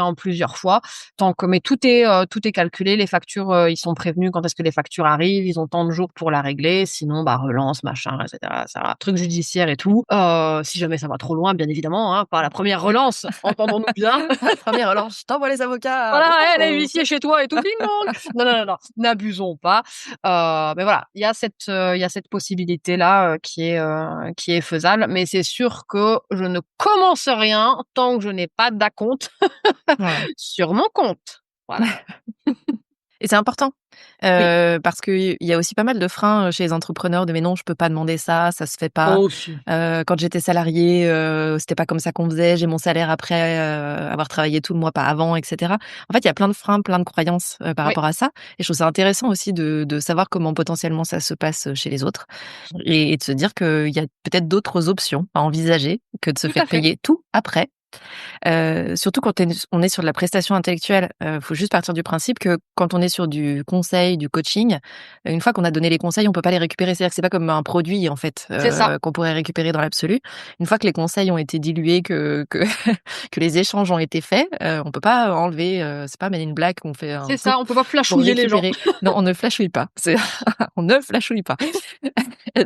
en plusieurs fois tant que mais tout est calculé, les factures, ils sont prévenus quand est-ce que les factures arrivent, ils ont tant de jours pour la régler, sinon, bah, relance, machin et cetera, ça truc judiciaire et tout. Si jamais ça va trop loin, bien évidemment, hein, pas la première relance, entendons-nous bien. Première relance, je t'envoie les avocats. Voilà, «Eh, les Wouhou! huissiers chez toi et tout, ding dong!» Non, non, non, non, n'abusons pas. Mais voilà, il y a cette possibilité-là, qui est faisable, mais c'est sûr que je ne commence rien tant que je n'ai pas d'acompte Ouais. sur mon compte. Voilà. Et c'est important, Oui. parce qu'il y a aussi pas mal de freins, chez les entrepreneurs de: «Mais non, je peux pas demander ça, ça se fait pas. Oh si. Quand j'étais salarié, c'était pas comme ça qu'on faisait, j'ai mon salaire après, avoir travaillé tout le mois, pas avant» et cetera. En fait, il y a plein de freins, plein de croyances, par Oui. rapport à ça et je trouve ça intéressant aussi de savoir comment potentiellement ça se passe, chez les autres et de se dire qu'il y a peut-être d'autres options à envisager que de se Tout à faire fait. payer tout après. Surtout quand on est sur de la prestation intellectuelle, faut juste partir du principe que quand on est sur du conseil, du coaching, une fois qu'on a donné les conseils, on peut pas les récupérer. C'est-à-dire que c'est pas comme un produit en fait, C'est ça. qu'on pourrait récupérer dans l'absolu. Une fois que les conseils ont été dilués, que que les échanges ont été faits, on peut pas enlever, c'est pas Men in Black où on fait un C'est poup ça, on peut pas pour flashouiller les gens. récupérer. Non, on ne flashouille pas. C'est on ne flashouille pas.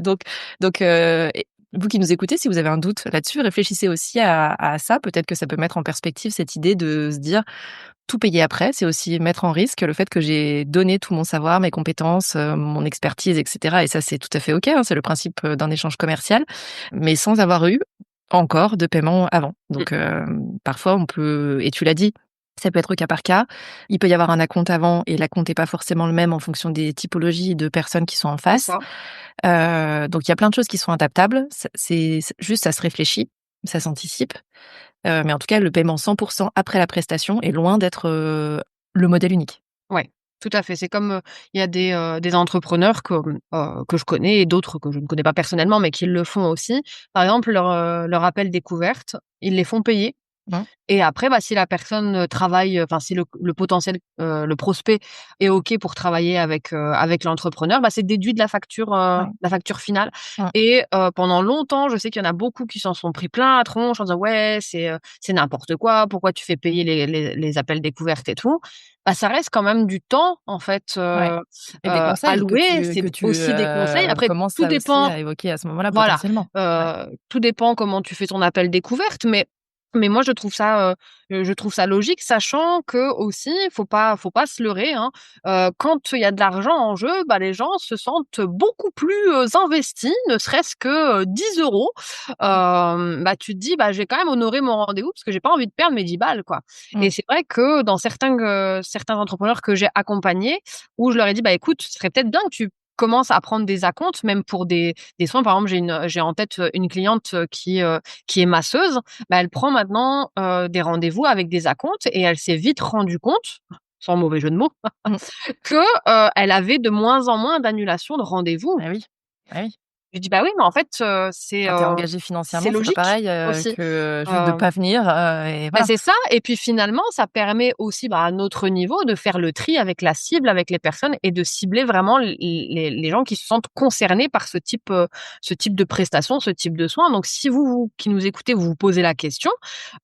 Donc donc et vous qui nous écoutez, si vous avez un doute là-dessus, réfléchissez aussi à ça. Peut-être que ça peut mettre en perspective cette idée de se dire: «Tout payer après», c'est aussi mettre en risque le fait que j'ai donné tout mon savoir, mes compétences, mon expertise et cetera et ça, c'est tout à fait OK, hein, c'est le principe, d'un échange commercial, mais sans avoir eu encore de paiement avant. Mmh. Donc parfois on peut et tu l'as dit, Ça peut être au cas par cas. Il peut y avoir un acompte avant et l'acompte est pas forcément le même en fonction des typologies de personnes qui sont en C'est face. ça. Donc il y a plein de choses qui sont adaptables. C'est juste ça se réfléchit, ça s'anticipe. Mais en tout cas, le paiement 100 après la prestation est loin d'être, le modèle unique. Ouais, tout à fait. C'est comme, il y a des entrepreneurs que je connais et d'autres que je ne connais pas personnellement, mais qui le font aussi. Par exemple, leur appel découverte, ils les font payer. Mmh. Et après, bah, si la personne, travaille, enfin si le potentiel, le prospect est OK pour travailler avec l'entrepreneur, bah, c'est déduit de Ouais. la facture finale. Mmh. Et pendant longtemps, je sais qu'il y en a beaucoup qui s'en sont pris plein la tronche en disant: «Ouais, c'est n'importe quoi, pourquoi tu fais payer les appels découvertes et tout?» Bah, ça reste quand même du temps en fait, Ouais et des conseils que alloué, tu c'est que tu, aussi des conseils. Après commences tout à aussi dépend. à évoquer à ce moment-là Voilà, potentiellement. Ouais. tout dépend comment tu fais ton appel découverte, mais moi je trouve ça logique, sachant qu'aussi, faut pas se leurrer, hein. Quand il y a de l'argent en jeu, bah, les gens se sentent beaucoup plus, investis, ne serait-ce que, 10 €. Bah, tu te dis: «Bah, je vais quand même honorer mon rendez-vous parce que j'ai pas envie de perdre mes 10 balles, quoi». Et Mmh. c'est vrai que dans certains entrepreneurs que j'ai accompagnés, où je leur ai dit: «Bah, écoute, ce serait peut-être bien que tu commences à prendre des acomptes, même pour des soins». Par exemple, j'ai en tête, une cliente, qui est masseuse. Bah, elle prend maintenant, des rendez-vous avec des acomptes et elle s'est vite rendue compte, sans mauvais jeu de mots, Mmh. que, elle avait de moins en moins d'annulations de rendez-vous. Bah oui. Bah oui. Je lui dis: «Bah oui, mais en fait, Quand tu es engagé c'est financièrement, c'est pas logique pareil, aussi». que juste de Heu pas venir, et Bah, voilà. c'est ça et puis finalement, ça permet aussi, bah, à notre niveau, de faire le tri avec la cible, avec les personnes et de cibler vraiment les gens qui se sentent concernés par ce type de prestation, ce type de soins. Donc si vous qui nous écoutez, vous vous posez la question,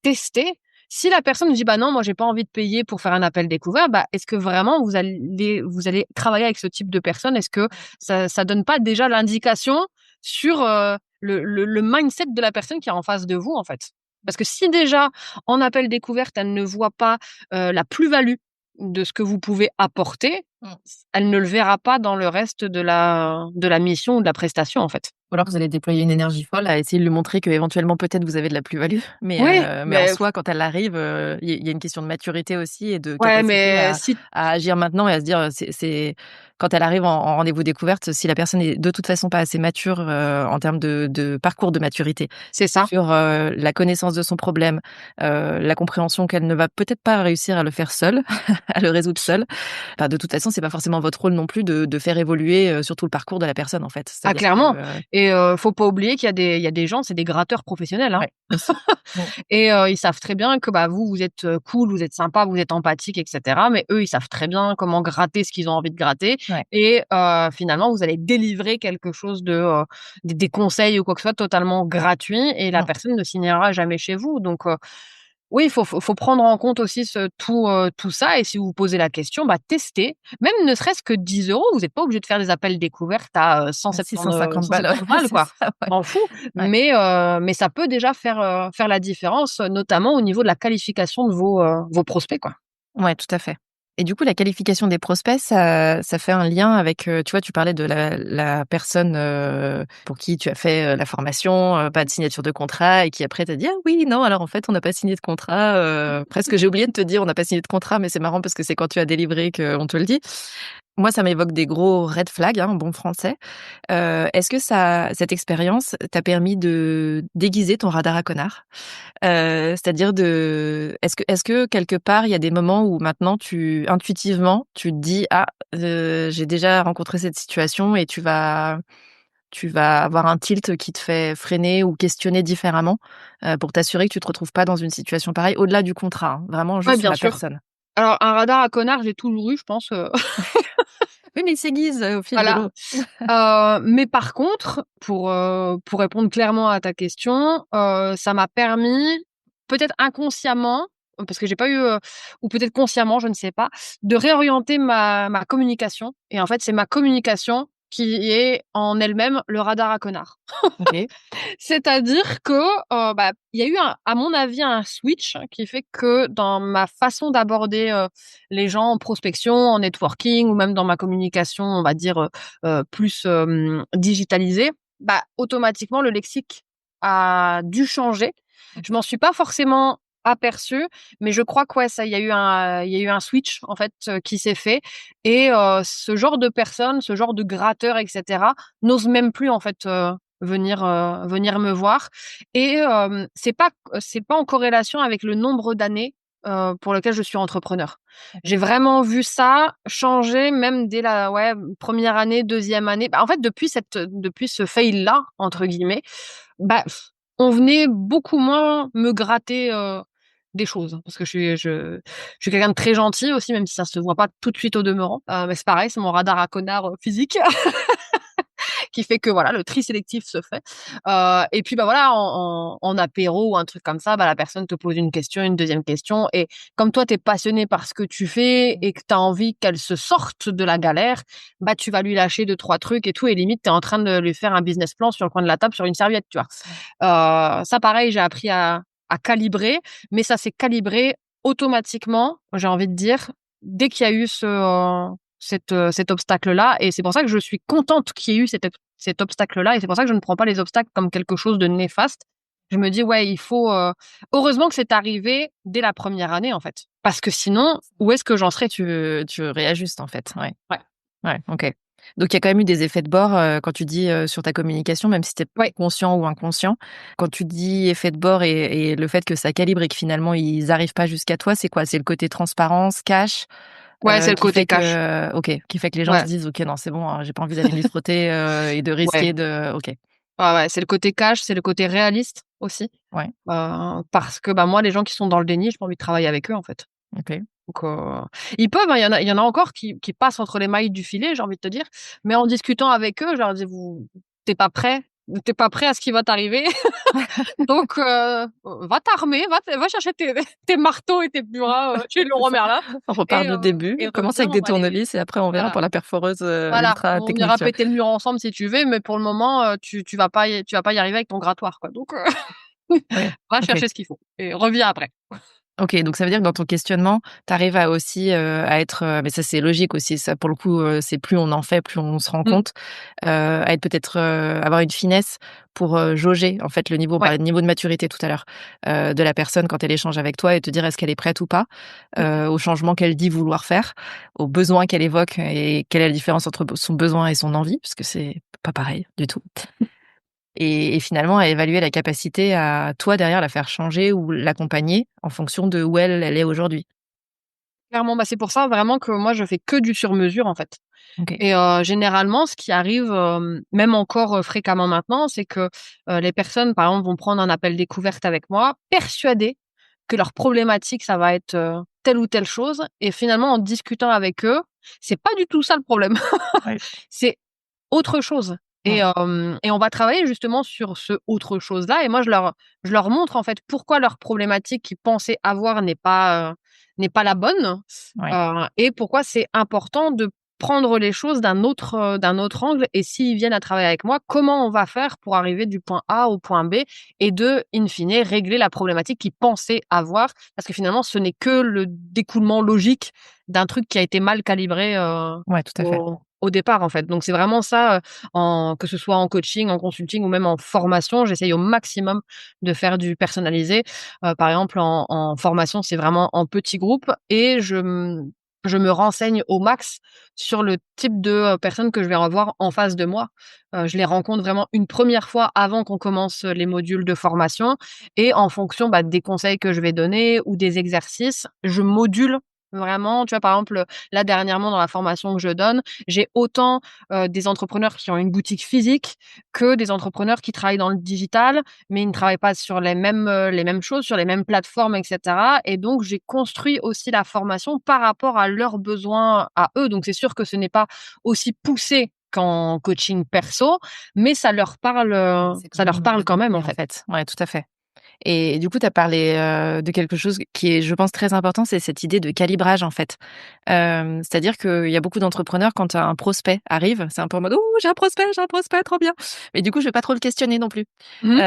testez. Si la personne dit: «Bah, non, moi j'ai pas envie de payer pour faire un appel découvert», bah, est-ce que vraiment vous allez travailler avec ce type de personne? Est-ce que ça donne pas déjà l'indication sur, le mindset de la personne qui est en face de vous, en fait? Parce que si déjà en appel découverte, elle ne voit pas, la plus-value de ce que vous pouvez apporter, Mmh. elle ne le verra pas dans le reste de la mission ou de la prestation, en fait. Ou alors vous allez déployer une énergie folle à essayer de lui montrer qu'éventuellement, peut-être, vous avez de la plus-value. Ouais, Mais en mais soi, quand elle arrive, il y a une question de maturité aussi et de ouais, capacité mais à si agir maintenant et à se dire, c'est quand elle arrive en rendez-vous découverte, si la personne est de toute façon pas assez mature, en termes de parcours de maturité c'est ça. sur, la connaissance de son problème, la compréhension qu'elle ne va peut-être pas réussir à le faire seule, à le résoudre seule. Enfin, de toute façon, c'est pas forcément votre rôle non plus de faire évoluer, sur tout le parcours de la personne, en fait. Ah C'est-à-dire que, clairement et faut pas oublier qu'il y a des gens, c'est des gratteurs professionnels, hein. ouais, aussi. Mmh. Et ils savent très bien que, bah, vous êtes, cool, vous êtes sympa, vous êtes empathique et cetera. Mais eux, ils savent très bien comment gratter ce qu'ils ont envie de gratter Ouais. et finalement, vous allez délivrer quelque chose des conseils ou quoi que ce soit totalement gratuit et la Mmh. personne ne signera jamais chez vous. Donc oui, il faut prendre en compte aussi tout ça et si vous vous posez la question, bah, testez. Même ne serait-ce que 10 €, vous êtes pas obligé de faire des appels découvertes à, À 650 balles, 170 ouais, balles, c'est quoi. ça, ouais. M'en fous, Ouais. mais ça peut déjà faire la différence, notamment au niveau de la qualification de vos prospects, quoi. Ouais, tout à fait. Et du coup, la qualification des prospects, ça fait un lien avec, tu vois, tu parlais de la personne, pour qui tu as fait, la formation, pas de signature de contrat et qui après t'a dit: «Ah oui, non, alors en fait, on n'a pas signé de contrat», presque j'ai oublié de te dire: «On n'a pas signé de contrat», mais c'est marrant parce que c'est quand tu as délivré qu'on te le dit. Moi, ça m'évoque des gros red flags, hein, en bon français. Est-ce que cette expérience t'a permis de déguiser ton radar à connards? C'est-à-dire est-ce que quelque part, il y a des moments où maintenant intuitivement, tu te dis: «Ah, j'ai déjà rencontré cette situation» et tu vas avoir un tilt qui te fait freiner ou questionner différemment, pour t'assurer que tu te retrouves pas dans une situation pareille, au-delà du contrat, hein, vraiment Ouais, juste sur bien la sûr. personne? Alors un radar à connards, j'ai toujours eu, je pense, Oui, mais il s'aiguise, au fil de voilà. l'eau. Mais par contre, pour répondre clairement à ta question, ça m'a permis, peut-être inconsciemment, parce que j'ai pas eu, ou peut-être consciemment, je ne sais pas, de réorienter ma communication et en fait, c'est ma communication qui est en elle-même le radar à connards. OK. C'est-à-dire que, bah, il y a eu à mon avis, un switch qui fait que dans ma façon d'aborder, les gens en prospection, en networking ou même dans ma communication, on va dire, plus, digitalisée, bah, automatiquement le lexique a dû changer. Je m'en suis pas forcément aperçu, mais je crois que ouais, ça, il y a eu un switch en fait, qui s'est fait et ce genre de personnes, ce genre de gratteurs et cetera, n'osent même plus en fait, venir me voir et c'est pas en corrélation avec le nombre d'années, pour lequel je suis entrepreneur. J'ai vraiment vu ça changer même dès la ouais, 1re année, 2e année. Bah, en fait, depuis ce «fail-là» entre guillemets, bah, on venait beaucoup moins me gratter, des choses. Parce que je suis quelqu'un de très gentil aussi, même si ça se voit pas tout de suite au demeurant. Mais c'est pareil, c'est mon radar à connard, physique qui fait que voilà, le tri sélectif se fait. Et puis, bah, voilà, en apéro ou un truc comme ça, bah, la personne te pose une question, une deuxième question et comme toi, tu es passionné par ce que tu fais et que tu as envie qu'elle se sorte de la galère, bah, tu vas lui lâcher 2-3 trucs et tout et limite, tu es en train de lui faire un business plan sur le coin de la table sur une serviette, tu vois? Ça pareil, j'ai appris à calibrer, mais ça s'est calibré automatiquement, j'ai envie de dire, dès qu'il y a eu cet obstacle-là et c'est pour ça que je suis contente qu'il y ait eu cet obstacle-là et c'est pour ça que je ne prends pas les obstacles comme quelque chose de néfaste. Je me dis: «Ouais, il faut, heureusement que c'est arrivé dès la 1re année, en fait, parce que sinon, où est-ce que j'en serais?» Tu réajustes, en fait, ouais. Ouais, Ouais, OK. Donc il y a quand même eu des effets de bord, quand tu dis, sur ta communication, même si tu ouais, conscient ou inconscient. Quand tu dis effet de bord et le fait que ça calibre et que finalement ils arrivent pas jusqu'à toi, c'est quoi? C'est le côté transparence, cash, ouais, c'est le qui côté fait cash. que OK, qui fait que les gens se Ouais, disent: «OK, non, c'est bon, j'ai pas envie d'aller m'y frotter, et de ouais, risquer de» OK, ouais, ouais, c'est le côté cash, c'est le côté réaliste aussi, ouais, parce que, bah, moi, les gens qui sont dans le déni, j'ai pas envie de travailler avec eux, en fait. OK. Donc, ils peuvent, hein, il y en a encore qui passent entre les mailles du filet, j'ai envie de te dire, mais en discutant avec eux, je leur dis: «Vous tu es pas prêt à ce qui va t'arriver, donc va t'armer, va chercher tes marteaux et tes burin, chez C'est Leroy ça. Merlin On repart du début, et on commence reviens, avec on des va les» tournevis et après on verra voilà, pour la perforeuse, voilà, ultra on technique, ira tu vois? péter le mur ensemble si tu veux, mais pour le moment, tu vas pas y arriver avec ton grattoir, quoi, donc Ouais, va OK. chercher ce qu'il faut et reviens après. OK, donc ça veut dire que dans ton questionnement, tu arrives à aussi, à être, mais ça c'est logique aussi, ça pour le coup, c'est plus on en fait, plus on se rend Mmh, compte, à être peut-être, avoir une finesse pour, jauger en fait le niveau, on ouais. parlait de niveau de maturité tout à l'heure, de la personne quand elle échange avec toi et te dire est-ce qu'elle est prête ou pas, Mmh. au changement qu'elle dit vouloir faire, aux besoins qu'elle évoque et quelle est la différence entre son besoin et son envie, parce que c'est pas pareil du tout. Et finalement à évaluer la capacité à toi derrière la faire changer ou l'accompagner en fonction de où elle est aujourd'hui. Clairement, bah, c'est pour ça vraiment que moi je fais que du sur mesure, en fait. OK. Et généralement, ce qui arrive, même encore, fréquemment maintenant, c'est que, les personnes, par exemple, vont prendre un appel découverte avec moi, persuadées que leur problématique, ça va être, telle ou telle chose et finalement, en discutant avec eux, c'est pas du tout ça le problème. Ouais. C'est autre chose Ouais. et on va travailler justement sur ce autre chose-là et moi je leur montre, en fait, pourquoi leur problématique qu'ils pensaient avoir n'est pas la bonne, Ouais. et pourquoi c'est important de prendre les choses d'un autre angle et s'ils viennent à travailler avec moi, comment on va faire pour arriver du point A au point B et de, in fine, régler la problématique qu'ils pensaient avoir. Parce que finalement, ce n'est que le découlement logique d'un truc qui a été mal calibré, Ouais, tout à fait. au départ, en fait. Donc c'est vraiment ça, en que ce soit en coaching, en consulting ou même en formation, j'essaye au maximum de faire du personnalisé. Par exemple, en formation, c'est vraiment en petits groupes et je me renseigne au max sur le type de, personnes que je vais avoir en face de moi. Je les rencontre vraiment une première fois avant qu'on commence, les modules de formation et en fonction, bah, des conseils que je vais donner ou des exercices, je module vraiment. Tu vois, par exemple, là, dernièrement, dans la formation que je donne, j'ai autant, des entrepreneurs qui ont une boutique physique que des entrepreneurs qui travaillent dans le digital, mais ils ne travaillent pas sur les mêmes choses, sur les mêmes plateformes et cetera et donc j'ai construit aussi la formation par rapport à leurs besoins à eux. Donc c'est sûr que ce n'est pas aussi poussé qu'en coaching perso, mais C'est quand ça leur même parle quand même, adapté, en en fait. fait. Ouais, tout à fait. Et du coup, tu as parlé, de quelque chose qui est, je pense, très important, c'est cette idée de calibrage, en fait. C'est-à-dire qu'il y a beaucoup d'entrepreneurs, quand un prospect arrive, c'est un peu en mode: «Ouh, j'ai un prospect, trop bien!» Mais du coup, je vais pas trop le questionner non plus. Mmh.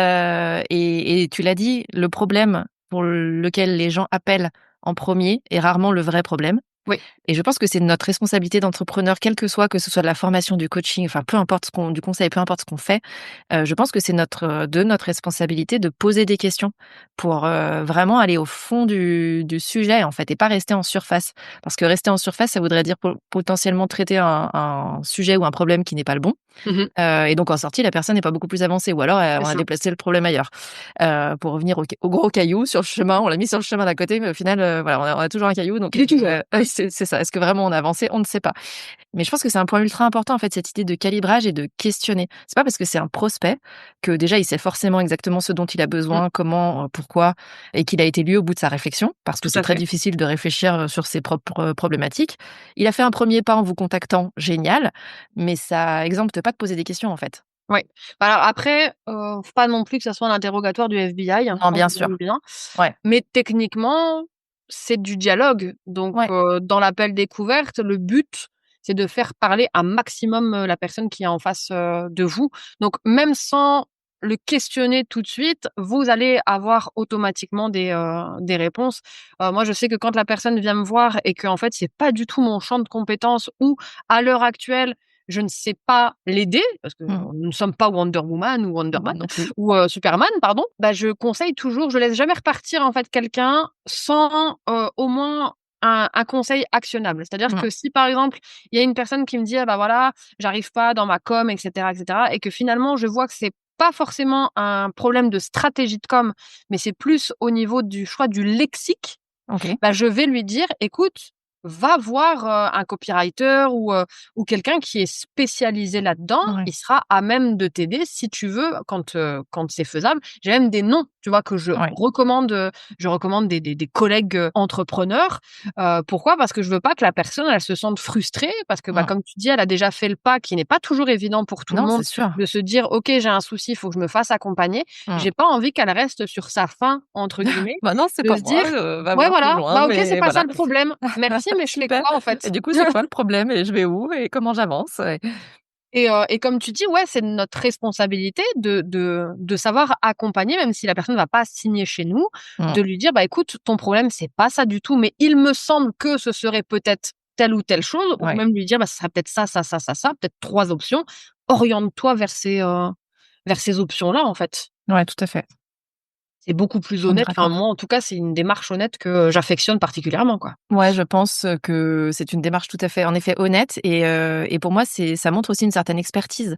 Et tu l'as dit, le problème pour lequel les gens appellent en premier est rarement le vrai problème. Oui. Et je pense que c'est notre responsabilité d'entrepreneur, quel que ce soit de la formation, du coaching, enfin peu importe du conseil, peu importe ce qu'on fait. Je pense que c'est de notre responsabilité de poser des questions pour, vraiment aller au fond du sujet, en fait, et pas rester en surface. Parce que rester en surface, ça voudrait dire potentiellement traiter un sujet ou un problème qui n'est pas le bon. Mmh. Et donc en sortie, la personne n'est pas beaucoup plus avancée ou alors, C'est on a ça. déplacé le problème ailleurs. Pour revenir au gros caillou sur le chemin, on l'a mis sur le chemin d'à côté, mais au final, voilà, on a toujours un caillou donc Il est toujours là. oui, c'est ça. Est-ce que vraiment on a avancé? On ne sait pas. Mais je pense que c'est un point ultra important, en fait, cette idée de calibrage et de questionner. C'est pas parce que c'est un prospect que déjà il sait forcément exactement ce dont il a Mmh. besoin, comment, pourquoi et qu'il a été lu au bout de sa réflexion, parce que Tout c'est à très fait. difficile de réfléchir, sur ses propres, problématiques. Il a fait un premier pas en vous contactant, génial, mais ça exempte pas de poser des questions, en fait. Ouais. Bah, alors après, faut pas non plus que ça soit un interrogatoire du FBI, Non, on bien imagine sûr. bien. Ouais. Mais techniquement, c'est du dialogue. Donc, Ouais. dans l'appel découverte, le but, c'est de faire parler un maximum, la personne qui est en face, de vous. Donc même sans le questionner tout de suite, vous allez avoir automatiquement des réponses. Moi, je sais que quand la personne vient me voir et qu'en fait, c'est pas du tout mon champ de compétences ou à l'heure actuelle, je ne sais pas l'aider parce que Mmh. nous ne sommes pas Wonder Woman ou Wonder Moi Man non plus. ou Superman, pardon, bah, je conseille toujours, je laisse jamais repartir, en fait, quelqu'un sans, au moins un conseil actionnable. C'est-à-dire Mmh. que si, par exemple, il y a une personne qui me dit: «Ah bah, voilà, j'arrive pas dans ma com» et cetera et que finalement je vois que c'est pas forcément un problème de stratégie de com, mais c'est plus au niveau du choix du lexique, OK. bah, je vais lui dire: «Écoute, va voir, un copywriter ou quelqu'un qui est spécialisé là-dedans. Ouais. Il sera à même de t'aider si tu veux quand c'est faisable». J'ai même des noms, tu vois, que Ouais. je recommande des collègues, entrepreneurs. Pourquoi? Parce que je veux pas que la personne, elle se sente frustrée parce que, bah, Mmh. comme tu dis, elle a déjà fait le pas qui n'est pas toujours évident pour tout le Non, monde c'est sûr. de se dire: «OK, j'ai un souci, il faut que je me fasse accompagner». Mmh. J'ai pas envie qu'elle reste sur sa «faim» entre guillemets, Bah, non, c'est de pas se dire: moi, va «Ouais, voir plus voilà, loin, bah, OK, c'est mais pas ça voilà. le problème. Merci, mais je fais Super quoi, en et fait?» du coup, c'est quoi le problème et je vais où et comment j'avance? Ouais. Et comme tu dis, ouais, c'est notre responsabilité de savoir accompagner, même si la personne va pas signer chez nous, Mmh. de lui dire: «Bah, écoute, ton problème, c'est pas ça du tout, mais il me semble que ce serait peut-être telle ou telle chose», ou Ouais. même lui dire: «Bah, ce serait peut-être ça, ça, ça, ça, ça, peut-être 3 options. Oriente-toi vers ces options-là, en fait». Ouais, tout à fait. C'est beaucoup plus On est honnête. Enfin, raccord. moi, en tout cas, c'est une démarche honnête que j'affectionne particulièrement, quoi. Ouais, je pense, que c'est une démarche tout à fait, en effet, honnête et pour moi, ça montre aussi une certaine expertise,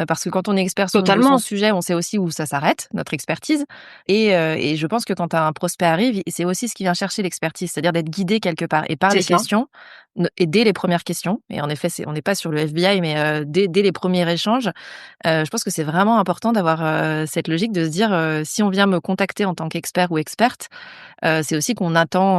parce que quand on est expert de son Totalement, sujet, on sait aussi où ça s'arrête, notre expertise et je pense que quand un prospect arrive, c'est aussi ce qui vient chercher l'expertise, c'est-à-dire d'être guidé quelque part et par c'est les ça. questions et dès les premières questions et en effet, on n'est pas sur le FBI mais dès les premiers échanges, je pense que c'est vraiment important d'avoir, cette logique de se dire, si on vient me contacter en tant qu'expert ou experte, c'est aussi qu'on attend,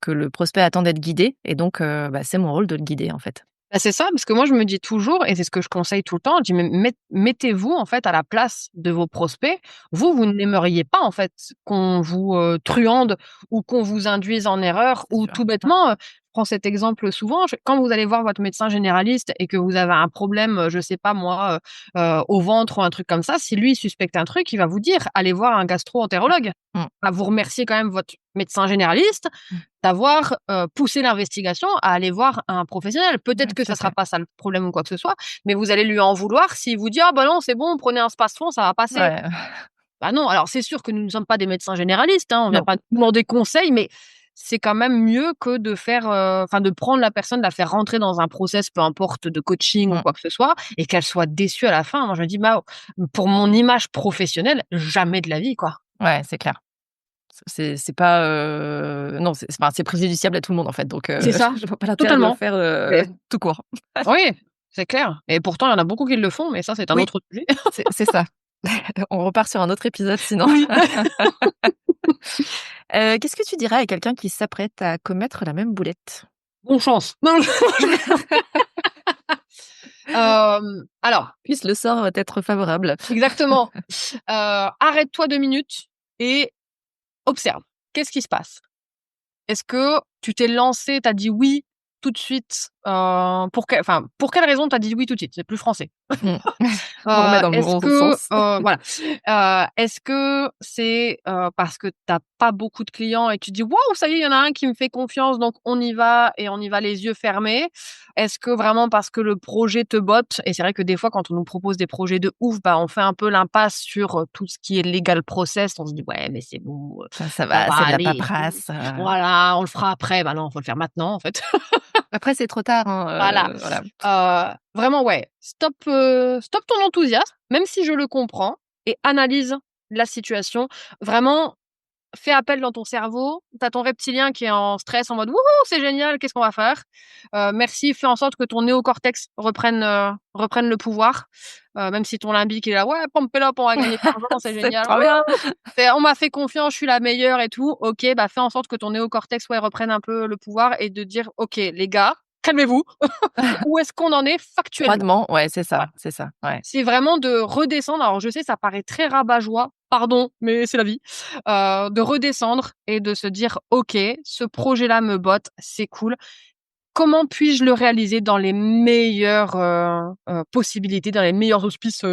que le prospect attend d'être guidé et donc bah, c'est mon rôle de le guider, en fait. Bah, c'est ça, parce que moi je me dis toujours et c'est ce que je conseille tout le temps, je dis: «Mais mettez-vous en fait à la place de vos prospects. Vous n'aimeriez pas en fait qu'on vous, truande ou qu'on vous induise en erreur C'est ou sûr. tout Ouais. bêtement, je prends cet exemple souvent, quand vous allez voir votre médecin généraliste et que vous avez un problème, je sais pas moi, au ventre ou un truc comme ça, si lui il suspecte un truc, il va vous dire: «Allez voir un gastro-entérologue». Mmh. Bah, vous remerciez quand même votre médecin généraliste Mmh. d'avoir, poussé l'investigation à aller voir un professionnel. Peut-être Ouais, que tout à ça sera fait. pas ça le problème ou quoi que ce soit, mais vous allez lui en vouloir s'il vous dit: «Ah bah non, c'est bon, prenez un Spasfon, ça va passer». Ouais. Bah non, alors c'est sûr que nous ne sommes pas des médecins généralistes, hein, on vient Non. pas demander conseil, mais c'est quand même mieux que de faire, enfin de prendre la personne, de la faire rentrer dans un process, peu importe, de coaching ou Mmh. quoi que ce soit et qu'elle soit déçue à la fin. Moi je me dis: «Bah, pour mon image professionnelle, jamais de la vie, quoi». Ouais, c'est clair. C'est pas, non, enfin, c'est préjudiciable à tout le monde, en fait, donc C'est ça, je vois pas l'intérêt de le totalement. faire, Mais tout court. oui, c'est clair et pourtant il y en a beaucoup qui le font, mais ça c'est un Oui, autre sujet. c'est ça. On repart sur un autre épisode sinon. Oui. Qu'est-ce que tu dirais à quelqu'un qui s'apprête à commettre la même boulette? Bonne chance. Non, alors, Puisse le sort être favorable. exactement. Arrête-toi 2 minutes et observe. Qu'est-ce qui se passe? Est-ce que tu t'es lancé, tu as dit «oui» tout de suite, pour quelle raison tu as dit «oui» tout de suite? C'est plus français. Mmh. On remet dans le Est-ce bon que, sens. voilà, est-ce que c'est, parce que tu as pas beaucoup de clients et tu dis: «Waouh, ça y est, il y en a un qui me fait confiance, donc on y va et on y va les yeux fermés»? Est-ce que vraiment parce que le projet te botte? Et c'est vrai que des fois, quand on nous propose des projets de ouf, bah, on fait un peu l'impasse sur, tout ce qui est legal process. On se dit: «Ouais, mais c'est bon, Ça ça va, va c'est de la aller et tout. paperasse. Voilà, on le fera après». Bah non, faut le faire maintenant, en fait. Après c'est trop tard, hein, Voilà, voilà. vraiment ouais, stop ton enthousiasme, même si je le comprends et analyse la situation. Vraiment, fais appel dans ton cerveau. Tu as ton reptilien qui est en stress en mode: «Wouhou, c'est génial, qu'est-ce qu'on va faire?» Merci, fais en sorte que ton néocortex reprenne le pouvoir, même si ton limbique il est là: «Ouais, pump it up, on va gagner de l'argent, c'est C'est génial. trop bien! Wouhou, on m'a fait confiance, je suis la meilleure et tout». OK, bah, fais en sorte que ton néocortex, ouais, reprenne un peu le pouvoir et de dire: «OK, les gars, calmez-vous. Où est-ce qu'on en est factuellement?» Froidement, ouais, Ouais. c'est ça, ouais. C'est vraiment de redescendre. Alors je sais, ça paraît très rabat-joie, pardon, mais c'est la vie. De redescendre et de se dire: «OK, ce projet-là me botte, c'est cool. Comment puis-je le réaliser dans les meilleures, possibilités, dans les meilleurs auspices,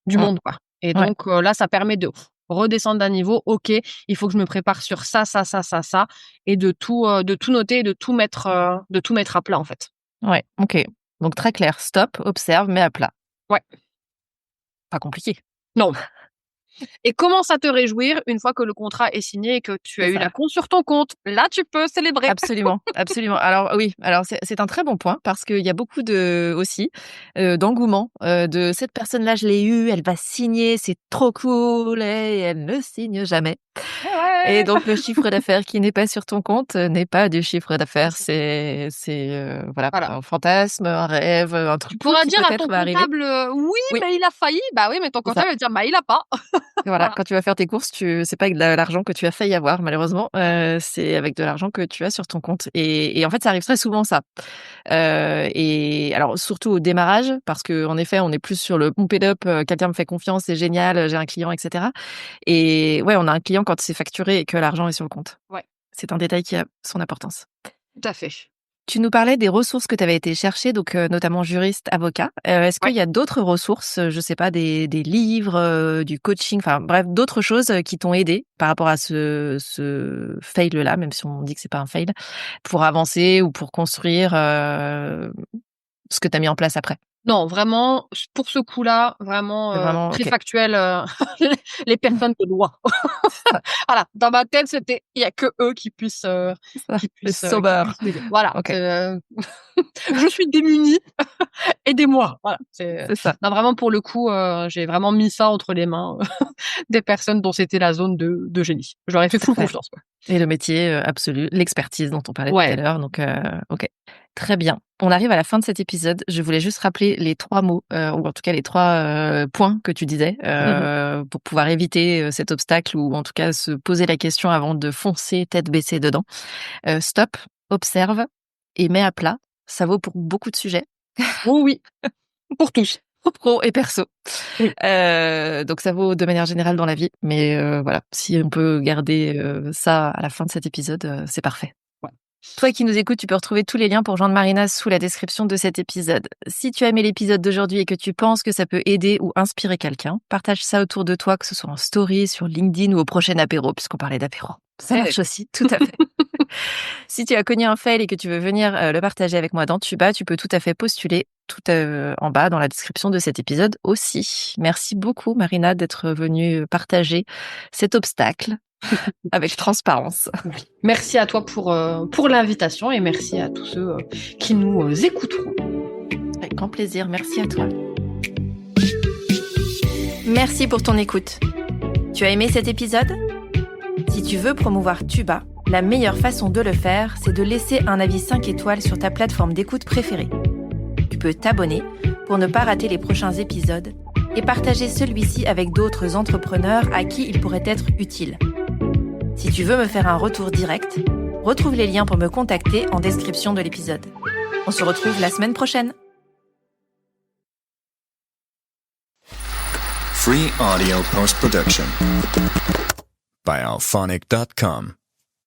du Mmh, monde, quoi?» Et ouais, donc là, ça permet de redescendre d'un niveau. OK, il faut que je me prépare sur ça, ça, ça, ça, ça et de tout noter et de tout mettre à plat, en fait. ouais, OK. Donc très clair, stop, observe, mets à plat. Ouais, Pas compliqué. non. Et commence à te réjouir une fois que le contrat est signé et que tu as C'est eu la ça. con sur ton compte. Là, tu peux célébrer. Absolument, absolument. Alors oui, alors c'est un très bon point parce qu'il y a beaucoup de aussi, d'engouement, de: «Cette personne-là, je l'ai eue, elle va signer, c'est trop cool» et elle ne signe jamais. Et Ouais, donc le chiffre d'affaires qui n'est pas sur ton compte, n'est pas du chiffre c'est d'affaires, ça. c'est, voilà, Voilà. un fantasme, un rêve, un truc Tu cool pourras qui dire à peut-être ton va arriver. comptable, «Oui, Oui, mais il a failli». Bah oui, mais ton c'est ça. comptable va dire: «Bah, il a pas». Voilà, Voilà. quand tu vas faire tes courses, c'est pas avec de l'argent que tu as failli avoir malheureusement, c'est avec de l'argent que tu as sur ton compte et en fait, ça arrive très souvent ça. Et alors surtout au démarrage parce qu'en effet, on est plus sur le pump it up, quelqu'un me fait confiance, c'est génial, j'ai un client et cetera et ouais, on a un client quand c'est facturé et que l'argent est sur le compte. Ouais, C'est un détail qui a son importance. tout à fait. Tu nous parlais des ressources que tu avais été chercher, donc notamment juriste, avocat. Est-ce qu'il Ouais. y a d'autres ressources, je sais pas, des livres, du coaching, enfin bref, d'autres choses, qui t'ont aidé par rapport à ce fail-là, même si on dit que c'est pas un fail, pour avancer ou pour construire, ce que tu as mis en place après? Non, vraiment, pour ce coup-là, vraiment, C'est vraiment très OK. factuel, les personnes de loi. C'est ça, Voilà, dans ma tête, c'était il y a que eux c'est ça, les sauveurs. m'aider. Voilà, OK, je suis démunie, aidez-moi. Voilà, c'est c'est ça. non, vraiment pour le coup, j'ai vraiment mis ça entre les mains des personnes dont c'était la zone de génie. Je leur ai Tout fait à full fait. confiance, quoi. Et le métier, absolu, l'expertise dont on parlait tout à Ouais. l'heure, donc OK. Très bien. On arrive à la fin de cet épisode. Je voulais juste rappeler les 3 mots, ou en tout cas les 3 points que tu disais, Mmh. pour pouvoir éviter, cet obstacle ou en tout cas se poser la question avant de foncer tête baissée dedans. Stop, observe et mets à plat. Ça vaut pour beaucoup de sujets, Oui, oui, pour tous. pro et perso. Oui. Donc ça vaut de manière générale dans la vie, mais voilà, si on peut garder, ça à la fin de cet épisode, c'est parfait. Ouais. Toi qui nous écoutes, tu peux retrouver tous les liens pour joindre Marina sous la description de cet épisode. Si tu as aimé l'épisode d'aujourd'hui et que tu penses que ça peut aider ou inspirer quelqu'un, partage ça autour de toi, que ce soit en story, sur LinkedIn ou au prochain apéro, puisqu'on parlait d'apéro. Ça Eh marche aussi, tout à fait. Si tu as connu un fail et que tu veux venir le partager avec moi dans Tuba, tu peux tout à fait postuler tout en bas dans la description de cet épisode aussi. Merci beaucoup Marina d'être venue partager cet obstacle avec transparence. oui. Merci à toi pour l'invitation et merci à tous ceux, qui nous, écouteront. Avec grand plaisir, merci à toi. Merci pour ton écoute. Tu as aimé cet épisode ? Si tu veux promouvoir Tuba, la meilleure façon de le faire, c'est de laisser un avis 5 étoiles sur ta plateforme d'écoute préférée. Tu peux t'abonner pour ne pas rater les prochains épisodes et partager celui-ci avec d'autres entrepreneurs à qui il pourrait être utile. Si tu veux me faire un retour direct, retrouve les liens pour me contacter en description de l'épisode. On se retrouve la semaine prochaine. Free audio post-production by alphonic.com.